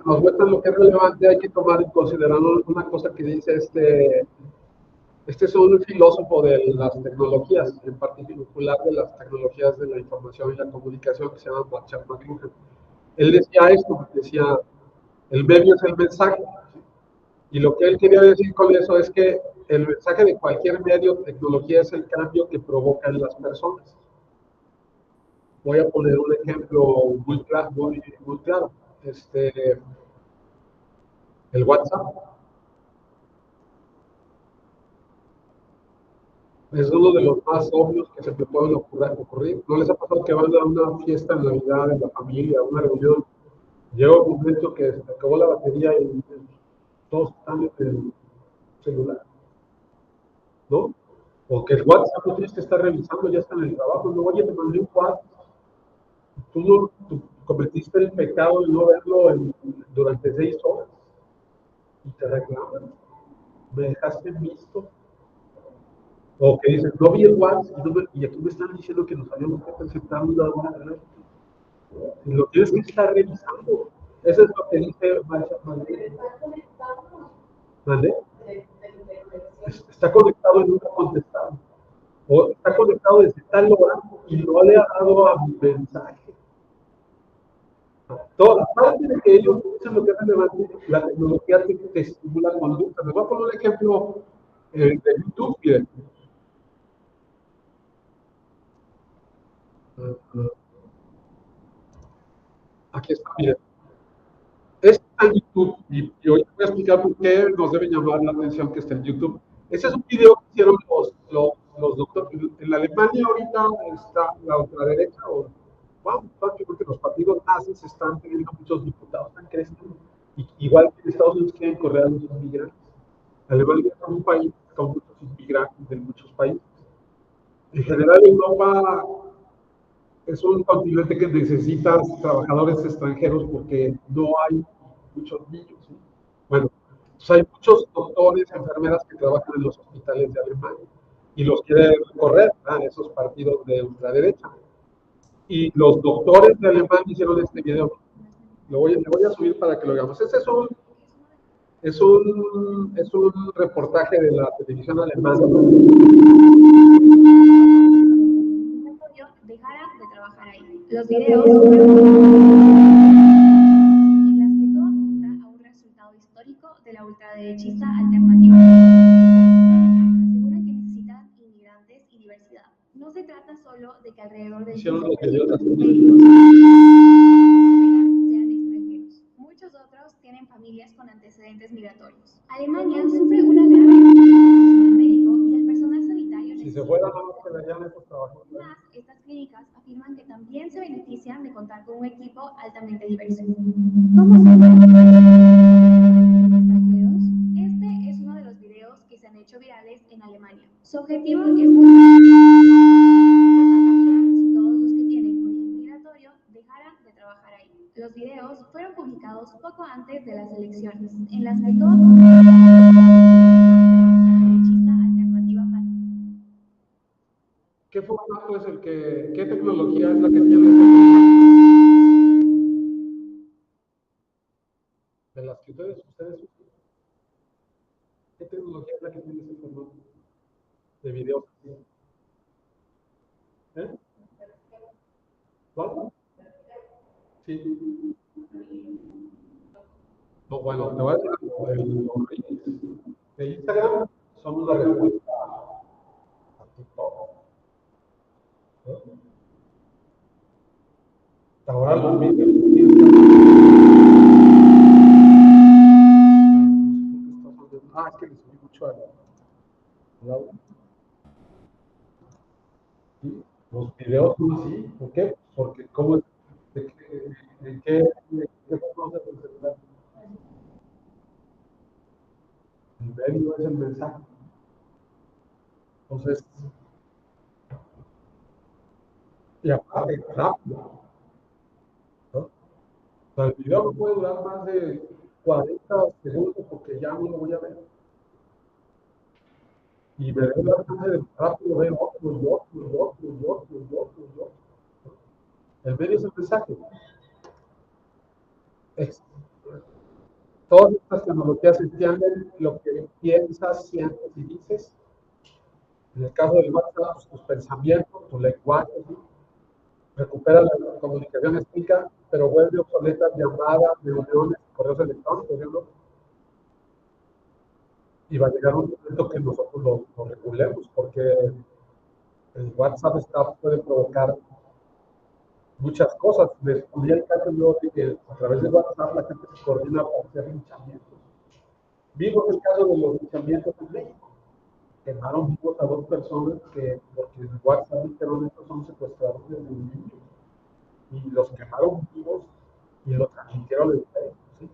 nos muestran lo que es relevante, hay que tomar en consideración una cosa que dice es un filósofo de las tecnologías, en particular de las tecnologías de la información y la comunicación, que se llama Marshall McLuhan. Él decía esto, decía, el medio es el mensaje, y lo que él quería decir con eso es que el mensaje de cualquier medio o tecnología es el cambio que provoca en las personas. Voy a poner un ejemplo muy claro. El WhatsApp es uno de los más obvios que se me pueden ocurrir. ¿No les ha pasado que van a una fiesta en Navidad en la familia, a una reunión? Llega un momento que se acabó la batería y todos están en el celular, ¿no? O que el WhatsApp lo tienes que estar revisando, ya está en el trabajo. No, oye, te mandé un WhatsApp. Tú cometiste el pecado de no verlo durante 6 horas y te reclaman. Me dejaste visto. O que dices, no vi el WhatsApp y aquí me están diciendo que nos habíamos que presentar una hora. Lo tienes que estar revisando. Eso es lo que dice Marshall. ¿Vale? Está conectado y nunca contestado. O está conectado desde tal hora y no le ha dado a mi mensaje. Toda parte de que ellos usan lo que es relevante, la tecnología te estimula conducta. Les voy a poner un ejemplo de YouTube. Miren. Aquí está, miren. Este está en YouTube y hoy voy a explicar por qué nos debe llamar la atención que esté en YouTube. Ese es un video que hicieron los doctores. En Alemania ahorita está la ultraderecha, o bueno, porque los partidos nazis están teniendo muchos diputados, están creciendo. Igual que en Estados Unidos quieren correr a los inmigrantes. Alemania es un país con muchos inmigrantes de muchos países. En general, Europa es un continente que necesita trabajadores extranjeros porque no hay muchos niños. ¿Sí? Bueno, pues hay muchos doctores, enfermeras que trabajan en los hospitales de Alemania y los quieren correr a esos partidos de ultraderecha. Y los doctores de Alemania hicieron este video. Le voy a subir para que lo veamos. Este es un reportaje de la televisión alemana. Dejara de trabajar ahí. Los videos en las que todo apunta a un resultado histórico de la ultraderechista alternativa. Aseguran que necesitan inmigrantes y diversidad. No se trata solo de que alrededor del 15% de los médicos sean extranjeros. Muchos otros tienen familias con antecedentes migratorios. Alemania sufre una gran del médico y del personal sanitario. Si se fuera, no se verían esos trabajos. Además, estas clínicas afirman que también se benefician de contar con un equipo altamente diverso. ¿Cómo son extranjeros? Este es uno de los videos que se han hecho virales en Alemania. Su objetivo es mostrar si todos los que tienen origen migratorio dejaran de trabajar ahí. Los videos fueron publicados poco antes de las elecciones, en las que todo ¿Qué formato es qué tecnología es la que tiene de las que ustedes usan? ¿Qué tecnología es la que tiene ese formato de video? ¿Eh? ¿Vale? Sí. No, bueno, te voy a decir algo, los reels de Instagram son una respuesta a TikTok, ¿no? Ahora los vídeos de Instagram. Es que le subí mucho al audio. ¿Sí? Los videos son así, ¿por qué? Porque cómo, de qué forma se presentan. El medio es el mensaje. Entonces, y aparte, rápido, ¿no? O sea, el video no puede durar más de 40 segundos porque ya no lo voy a ver. Y me debo dar cuenta de rápido ver otro, y otro, y otro, y otro, y otro, y otro. El medio es el mensaje. Es, todas estas tecnologías entienden lo que piensas, sientes y dices. En el caso del WhatsApp, pues, tus pensamientos, tu lenguaje, ¿sí? Recupera la comunicación escrita, pero vuelve obsoletas llamadas, reuniones, correos electrónicos, ¿no? Y va a llegar un momento que nosotros lo regulemos, porque el WhatsApp puede provocar muchas cosas. Les ponía el caso yo de que a través de WhatsApp la gente se coordina para hacer linchamientos. Vimos el caso de los linchamientos en México. Quemaron vivos a dos personas que, porque en WhatsApp dijeron estos son secuestradores de niños. Y los quemaron vivos y los transmitieron en Facebook. ¿Sí?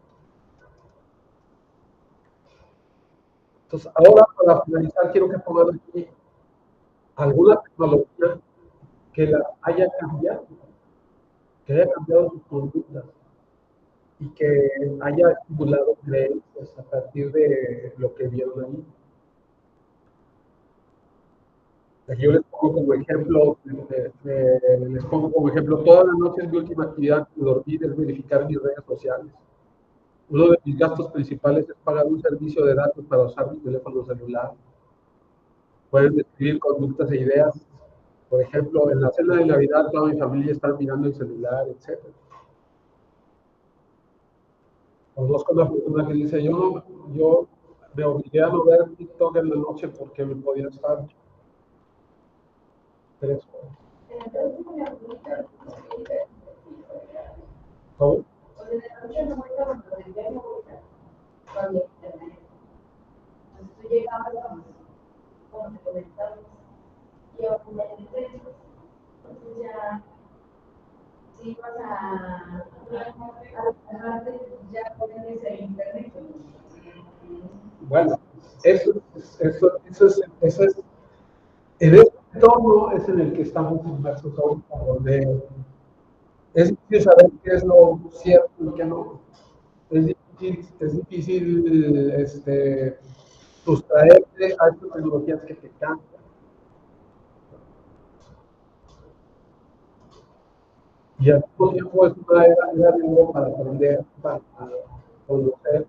Entonces, ahora para finalizar, quiero que pongan aquí alguna tecnología que la haya cambiado, que haya cambiado sus conductas y que haya estimulado creencias a partir de lo que vieron ahí. Aquí yo les pongo como ejemplo, todas las noches mi última actividad de dormir es verificar mis redes sociales. Uno de mis gastos principales es pagar un servicio de datos para usar mi teléfono celular. Pueden describir conductas e ideas. Por ejemplo, en la cena de Navidad toda mi familia está mirando el celular, etc. Conozco una persona que dice, yo me obligué a no ver TikTok en la noche porque me podía estar 3 horas. ¿Cómo? Bueno, eso es, en este entorno es en el que estamos inmersos ahorita, donde es difícil saber qué es lo cierto y qué no. Es difícil sustraerte a estas tecnologías que te cambian. Y al mismo tiempo es una era de oro para aprender, para conocer,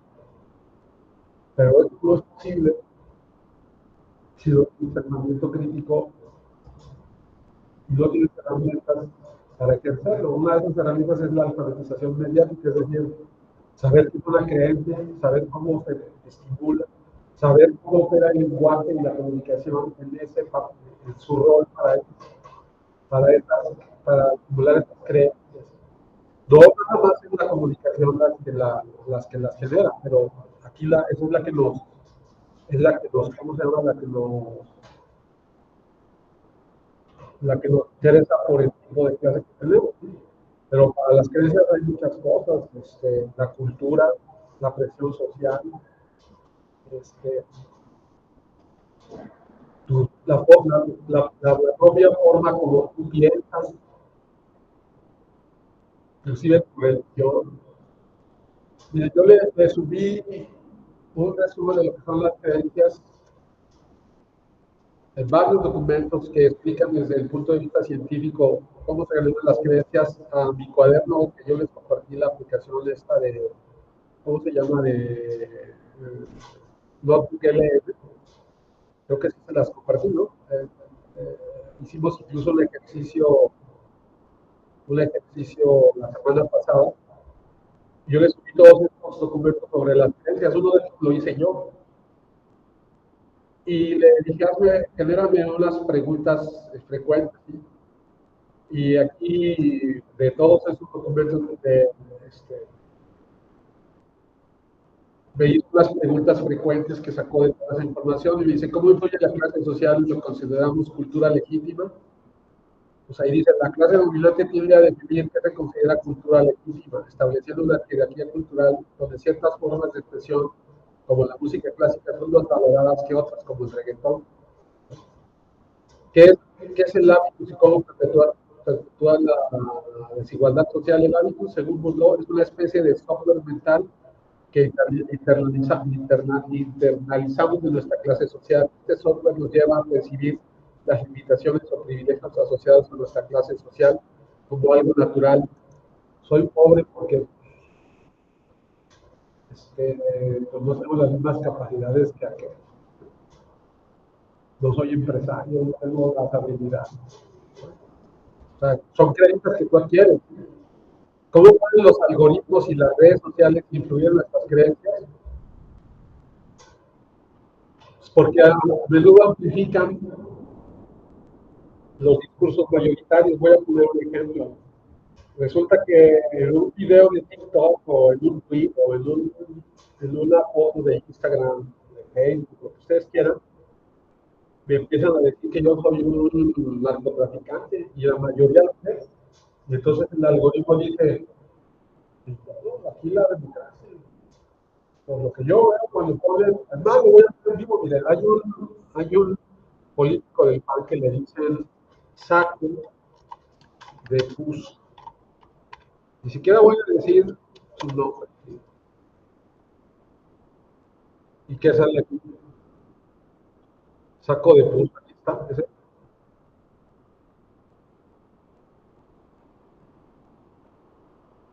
pero esto no es posible si no tienes pensamiento crítico y no tienes herramientas para ejercerlo. Una de esas herramientas es la alfabetización mediática, es decir, saber qué es una creencia, saber cómo se estimula, saber cómo opera el lenguaje y la comunicación en su rol para, esas, para estimular estas creencias. No nada más es la comunicación las que las genera, pero aquí esa es la que nos, ¿cómo se llama? La que nos interesa por el tipo de clase que tenemos. Pero para las creencias hay muchas cosas, la cultura, la presión social, este, la propia forma como tú piensas, inclusive tu religión. Mira, yo le subí un resumen de lo que son las creencias en varios documentos que explican desde el punto de vista científico cómo se realizan las creencias a mi cuaderno que yo les compartí la aplicación esta de, ¿cómo se llama? Notebook LM. Creo que sí se las compartí, ¿no? Hicimos incluso un ejercicio la semana pasada. Yo le subí todos estos documentos sobre las creencias, uno de ellos lo hice yo. Y le dije, genérame unas preguntas frecuentes. ¿Sí? Y aquí, de todos esos documentos, veía unas preguntas frecuentes que sacó de toda esa información y me dice, ¿cómo influye la clase social en lo que consideramos cultura legítima? Pues ahí dice, la clase dominante tiende a definir qué se considera cultura legítima, estableciendo una jerarquía cultural donde ciertas formas de expresión, como la música clásica, son más valoradas que otras, como el reggaetón. ¿Qué es el hábitus y cómo perpetuar la desigualdad social? El hábitus, según Bourdieu, es una especie de software mental que internalizamos de nuestra clase social. Este software nos lleva a percibir las limitaciones o privilegios asociados a nuestra clase social como algo natural. Soy pobre porque pues no tengo las mismas capacidades que aquel. No soy empresario, no tengo las habilidades. O sea, son creencias que tú adquieres. ¿Cómo pueden los algoritmos y las redes sociales influir en nuestras creencias? Porque a menudo amplifican los discursos mayoritarios. Voy a poner un ejemplo. Resulta que en un video de TikTok o en un tweet o en una foto de Instagram, de Facebook, lo que ustedes quieran, me empiezan a decir que yo soy un narcotraficante y la mayoría lo es. Y entonces el algoritmo dice, no, aquí la democracia. Por lo que yo veo cuando ponen, además lo voy a hacer en vivo, miren, hay un político del PAN que le dicen saco de pus. Ni siquiera voy a decir su nombre. ¿Y qué sale aquí? Saco de pus, aquí está.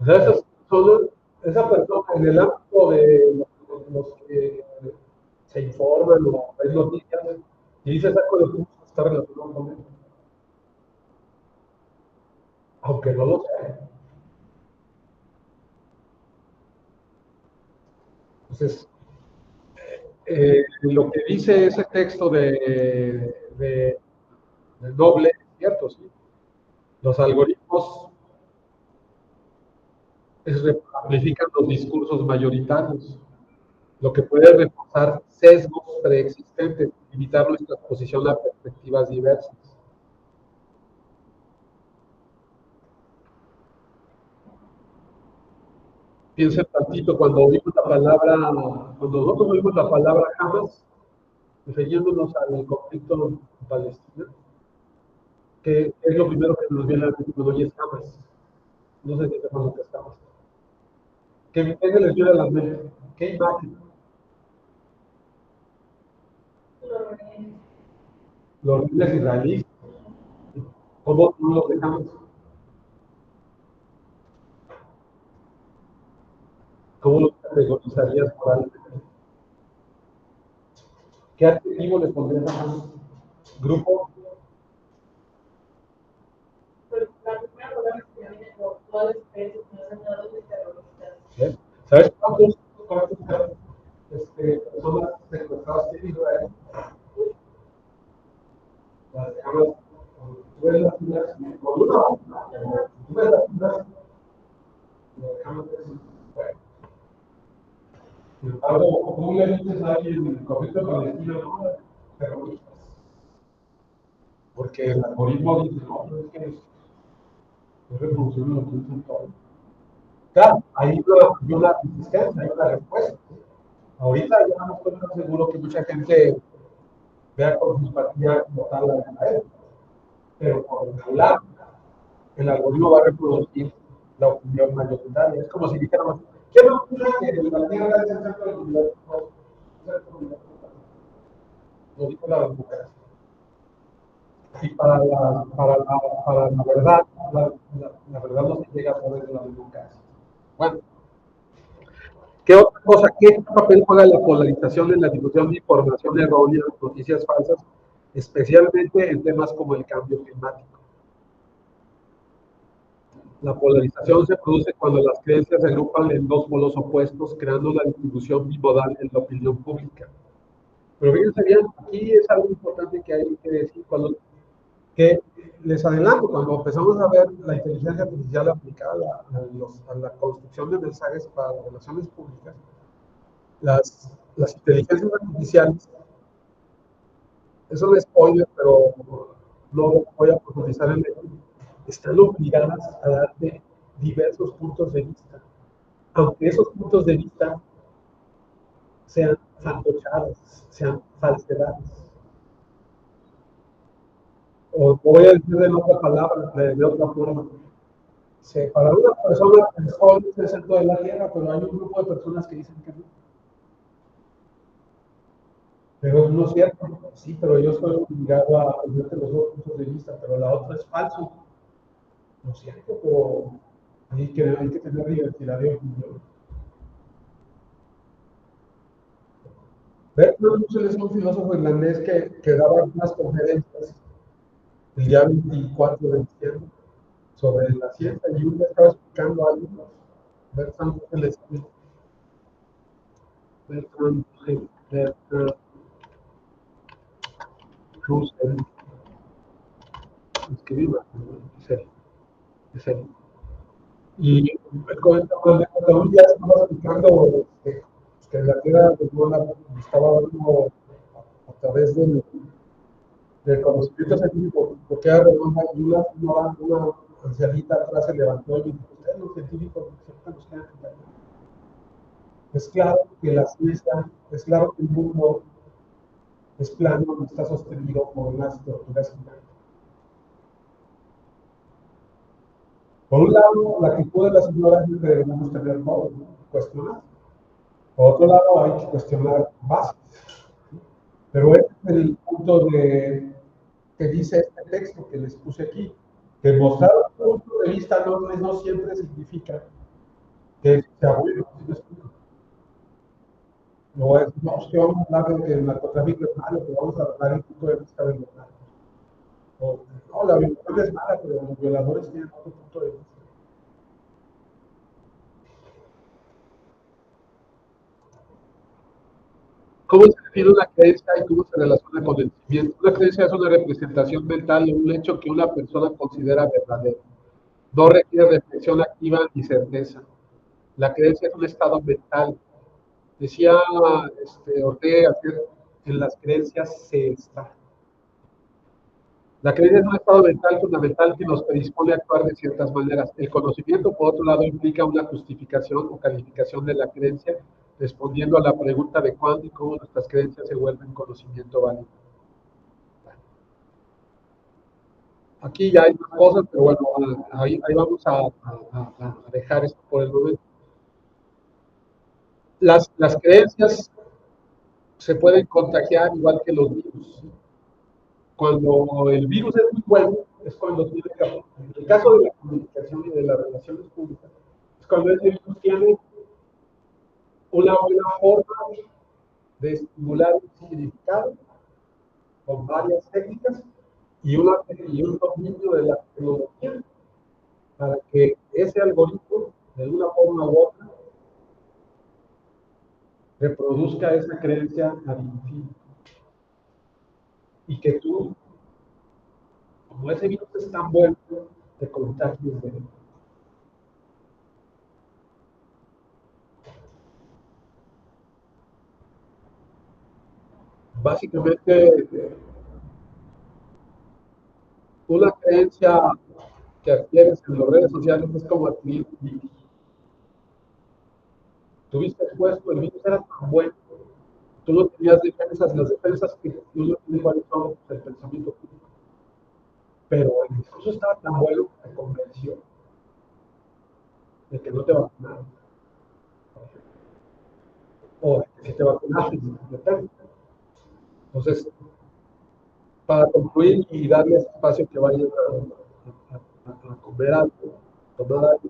O sea, esas son, esa persona en el ámbito de los que se informan o hay noticias y dice saco de pus, está relacionado con él. Aunque no lo sea. Entonces, lo que dice ese texto de Noble es cierto, ¿sí? Los algoritmos amplifican los discursos mayoritarios, lo que puede reforzar sesgos preexistentes, limitar nuestra exposición a perspectivas diversas. Piensen tantito, cuando nosotros oímos la palabra Hamas, refiriéndonos al conflicto en Palestina, que es lo primero que nos viene a la mente cuando oyes Hamas. No sé si sepan lo que es Hamas. ¿Qué les viene a la mente? ¿Qué imagen? Los rehenes israelíes. ¿Cómo no los dejamos? ¿Cómo los categorizarías moralmente? ¿Qué adjetivo le pondrías a Hamas? ¿Grupo? Pues la primera palabra que me viene por todas las experiencias que nos han dado de terroristas. ¿Sabes cuántas personas secuestradas tiene Israel? Las dejamos, tú ves las cifras, con una banda, tú ves las cifras, lo dejamos decir, bueno. Sin embargo, ¿cómo le dices a alguien en el conflicto palestino, no? Terroristas. Porque el algoritmo dice, no, es que es revolución lo que dicen todo. Claro, hay una resistencia, hay una respuesta. Ahorita ya no estoy tan seguro que mucha gente vea con simpatía como tal a Israel, pero por regular, el algoritmo va a reproducir la opinión mayoritaria. Es como si dijéramos, ¿quién opina que la Tierra es el centro del universo? Lo dijo la democracia. Y para la verdad, la verdad no se llega a través de la democracia. Bueno. ¿Qué otra cosa? ¿Qué papel juega la polarización en la difusión de información errónea, noticias falsas, especialmente en temas como el cambio climático? La polarización se produce cuando las creencias se agrupan en dos polos opuestos, creando una distribución bimodal en la opinión pública. Pero fíjense bien, aquí es algo importante que hay que decir, que les adelanto, cuando empezamos a ver la inteligencia artificial aplicada a la construcción de mensajes para las relaciones públicas, las inteligencias artificiales, es un spoiler, pero no voy a profundizar en ello, están obligadas a darte diversos puntos de vista, aunque esos puntos de vista sean fantochadas, sean falsedades. O voy a decir en otra palabra, de otra forma. Para una persona el sol es el centro de la Tierra, pero hay un grupo de personas que dicen que no. Pero no es cierto, sí, pero yo estoy obligado a verte los dos puntos de vista, pero la otra es falso. No es cierto, pero hay que tener diversidad de opinión. Bertrand Russell es un filósofo irlandés que daba unas conferencias el día 24 de diciembre sobre la ciencia y un día estaba explicando algo. Bertrand Russell, escriba, es él. Y cuando un día estaba explicando que la Tierra estaba dando a través del conocimiento científico, porque era redonda, y una ancianita atrás se levantó y dijo: ustedes los científicos siempre nos quedan engañando. Es claro que la ciencia, es claro que el mundo es plano y está sostenido por unas estructuras gigantes. Por un lado, la actitud de la señora es que debemos tener todo, ¿no? Cuestionar. Por otro lado, hay que cuestionar bases. Pero este es el punto que dice este texto que les puse aquí, que mostrar un punto de vista no siempre significa que sea bueno. No es que vamos a hablar de que el narcotráfico es malo, que vamos a hablar el punto de vista del narco. O no, la violación es mala, pero los violadores tienen otro punto de vista. ¿Cómo se define una creencia y cómo se relaciona con el sentimiento? Una creencia es una representación mental de un hecho que una persona considera verdadero. No requiere reflexión activa ni certeza. La creencia es un estado mental. Decía Ortega, en las creencias se está. La creencia es un estado mental fundamental que nos predispone a actuar de ciertas maneras. El conocimiento, por otro lado, implica una justificación o calificación de la creencia, respondiendo a la pregunta de cuándo y cómo nuestras creencias se vuelven conocimiento válido. Aquí ya hay más cosas, pero bueno, ahí vamos a dejar esto por el momento. Las creencias se pueden contagiar igual que los virus. Cuando el virus es muy bueno, es cuando tiene que, en el caso de la comunicación y de las relaciones públicas, es cuando ese virus tiene una buena forma de estimular un significado con varias técnicas y un dominio de la tecnología para que ese algoritmo, de una forma u otra, reproduzca esa creencia ad infinitum. Y que tú, como ese virus es tan bueno, te contagies de él. Básicamente, una creencia que adquieres en las redes sociales es como adquirir virus. Tuviste expuesto, el virus era tan bueno, tú no tenías defensas, las defensas que tú no tienes cuáles son el pensamiento crítico. Pero el discurso estaba tan bueno que te convenció de que no te vacunaron. O de que si te vacunaste, depende. Entonces, para concluir y darles espacio que vayan a comer algo, tomar algo.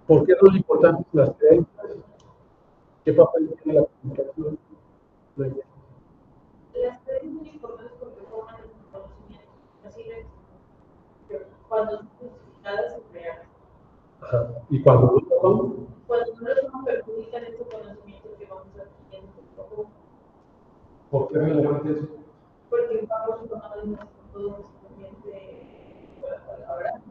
¿Por qué son importantes las creencias? ¿Qué papel tiene la comunicación? Las creencias son importantes porque forman el conocimiento. Así es. cuando no lo son, Cuando no lo son, perjudican estos conocimientos que vamos adquiriendo poco a poco. ¿por qué es relevante eso? Porque vamos tomando todo nuestro ambiente, por la palabra,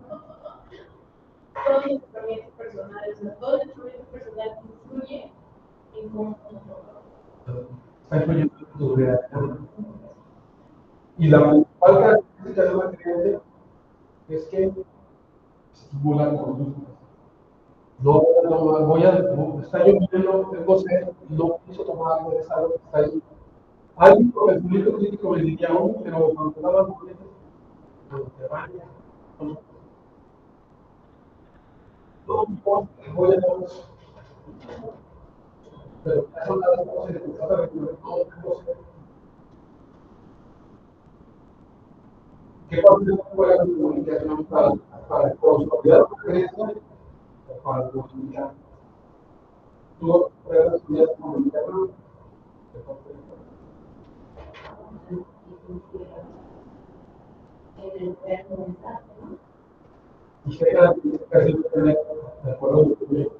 todos nuestros ambientes personales, o sea, todo nuestro ambiente personal influye en cómo nos movemos. Está influyendo en tu reacción. Y la principal característica de una creencia es que estimula conductas. No, está lloviendo, tengo sed, no quiso tomar agua, es algo que está ahí. Alguien con el público crítico me diría, pero cuando te lavas los dientes, cuando te bañas, no importa, voy a tomar. Pero eso nada más se trata de que no tengo sed. ¿Qué papel juega la comunicación para consolidar la creencia o para comunicar? Tú puedes estudiar comunicación. Y que cada casi tener de acuerdo conmigo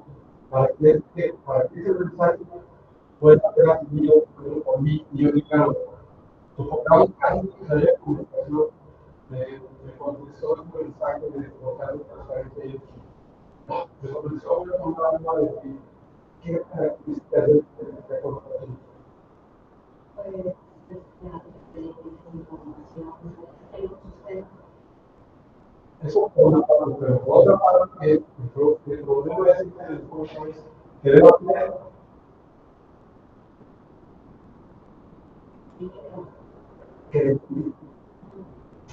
para que ese mensaje pueda ser asumido por mí y yo diga, sofocamos casi que haya comunicación de contexto el mensaje de sofocar la transparencia y decir, no, de contexto voy a contar algo de ti, qué características de este conocimiento. Eso por una parte, pero por otra parte, el problema es que el curso es que debe hacer que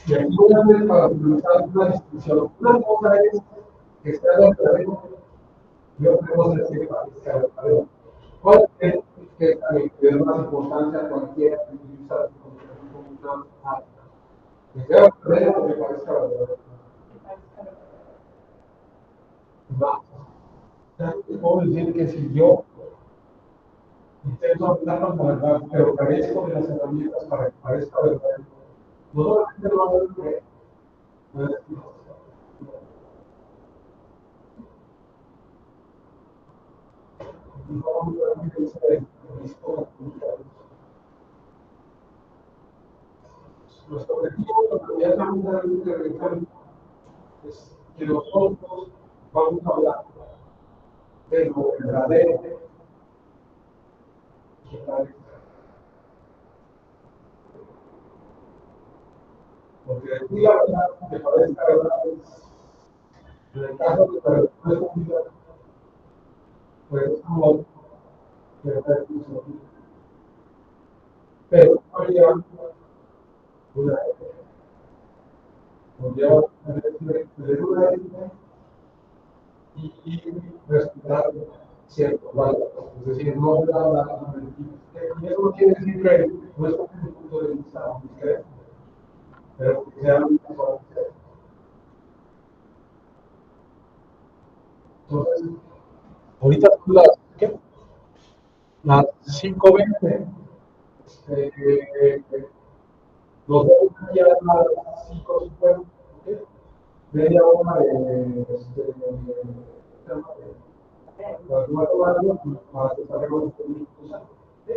y aquí voy a hacer para utilizar una distinción. Una cosa es que sea el terreno y otra cosa es que parezca el terreno. ¿Cuál es que le da más importancia a cualquiera que utiliza la comunicación como una arma? Que sea el terreno o que parezca verdadero. Puedo decir que si yo intento hablar con la verdad, pero carezco de las herramientas para que parezca verdadero, no solamente no va a creer, no es nuestro objetivo cuando ya estamos en la intervención es que nosotros vamos a hablar de lo verdadero que parece. Porque decir la verdad que parezca verdad es, en el caso de la respuesta, pues es como verdad incluso. Pero no lleva una ética, nos lleva a tener una ética y respetar ciertos valores. Es decir, no hablar de mentiras. Y eso no quiere decir que no es porque mi punto de vista discreto, pero que sea una persona discreta. Entonces, ahorita son ¿qué? Las 5:20. Nos vemos aquí a las 5:50. ¿Okay? Media hora de las 4 horas para que salgamos de